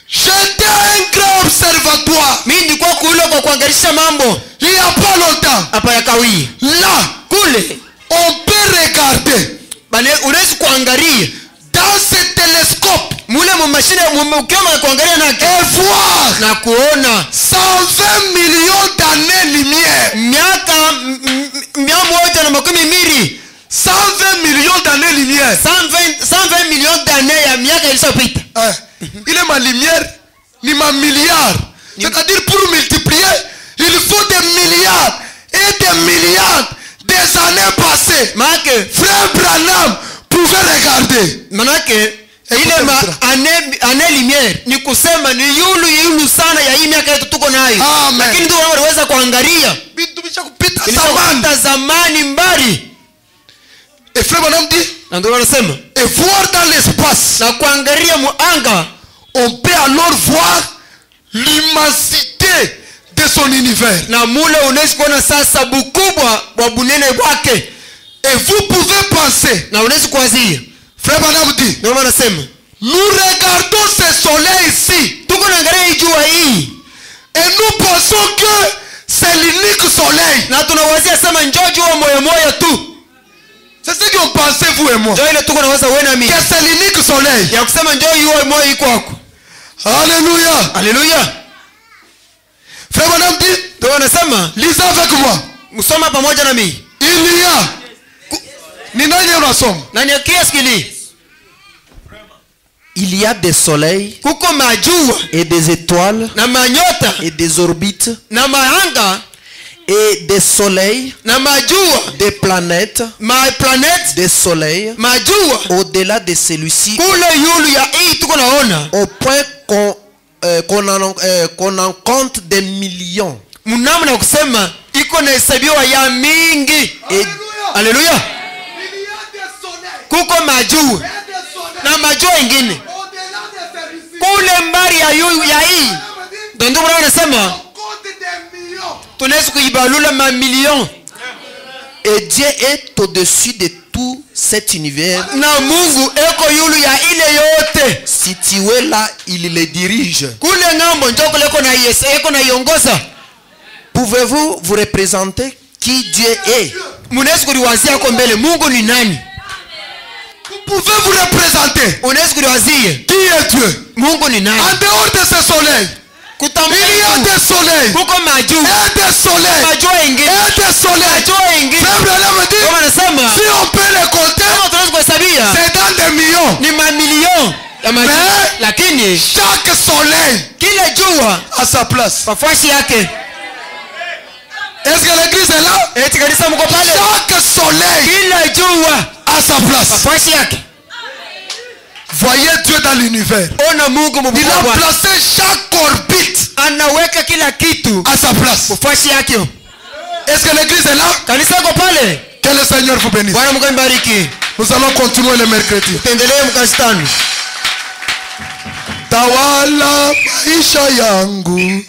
J'étais un grand observatoire. Mimi nilikuwa kule kwa kuangalia mambo. Il n'y a pas longtemps. Hapa ya kawi. Là, Kule on peut regarder bale unaweza kuangalia dans ce télescope mule mu mashine ukioma kuangalia nake et voir na kuona 120 millions d'années-lumière. miaka 120 120 millions d'années-lumière. 120 millions d'années ya miaka iliyopita. Il est ma lumière, ni ma milliard. C'est-à-dire pour multiplier, il faut des milliards et des milliards des années passées. Make Frère Branham pouvait regarder. manake ile année lumière ni kusema ni yulu sana ya hii miaka yetu tuko nayo. Amen. Lakini ndio wanaweza kuangalia Vitu vishakupita zamani mbali. Et Frère Branham dit, Na ndio wanasema et voir dans l'espace, na kuangalia muanga, on peut alors voir l'immensité de son univers. na mule unaweza kuona sasa bukubwa wa bunene wake. Et vous pouvez penser, Na unaweza kuwazia. Frère Branham dit, Ndio wanasema nous regardons ce soleil ici tuko naangalia hii jua hii et nous pensons que c'est l'unique soleil. na tunawazia sema njoo jua moyo tu. C'est ce qu'on pensait vous et moi. Njoo ile tuko nawaza wewe na mimi. Que c'est l'unique soleil. Ya kusema njoo yua moyo iko kwako. Alléluia. Haleluya. Frère Branham dit, Ndio wanasema lisez avec moi. msoma pamoja na mimi. Il y a. Ni nani unasoma? Nani akisikili? Il y a des soleils Kuko majua et des étoiles na manyota et des orbites na maanga et des soleils, na majua des planètes, ma planet des soleils majua au-delà de celui-ci, kule yulu ya hii tuko naona au point qu'on en compte des millions. mnamna kusema iko na hesabiwa ya mingi. Haleluya. Il y a des soleils. Kuko majua na majua ingine Au-delà de celui-ci. kule mbali ya hii. Ndio wanasema On compte des millions. tunaweza kuibalula mamilioni. Et Dieu est au-dessus de tout cet univers. Na Mungu eko yulu ya ile yote. Situé là, il le dirige. Kule ngambo njoko leko na Yesu eko na iongoza. Pouvez-vous vous représenter qui Dieu est? Munaweza kuliwazia kwa mbele Mungu ni nani? Vous pouvez vous représenter. Unaweza kuliwazia Qui est Dieu? Mungu ni nani? En dehors de ce soleil, il y a des soleils. kuko majuu Et des soleils. majua ingine Et des soleils. majua ingine. Frère Branham dit, Kama nasema si on peut les compter, kama tunaweza kuhesabia c'est dans des millions. ni mamilioni ya majua, Mais lakini chaque soleil kila jua a sa place. nafasi yake. Est-ce que l'église est là? Eti kanisa mko pale? Chaque soleil Kila jua a sa place. nafasi yake. Voyez Dieu dans l'univers. Ona Mungu Il a mkubwa. placé chaque orbite Anaweka kila kitu à sa place. nafasi yake. Est-ce que l'église est là? Kanisa iko pale? Que le Seigneur vous bénisse. Bwana Mungu ambariki. Nous allons continuer le mercredi. Tuendelee mkasitani. Tawala maisha yangu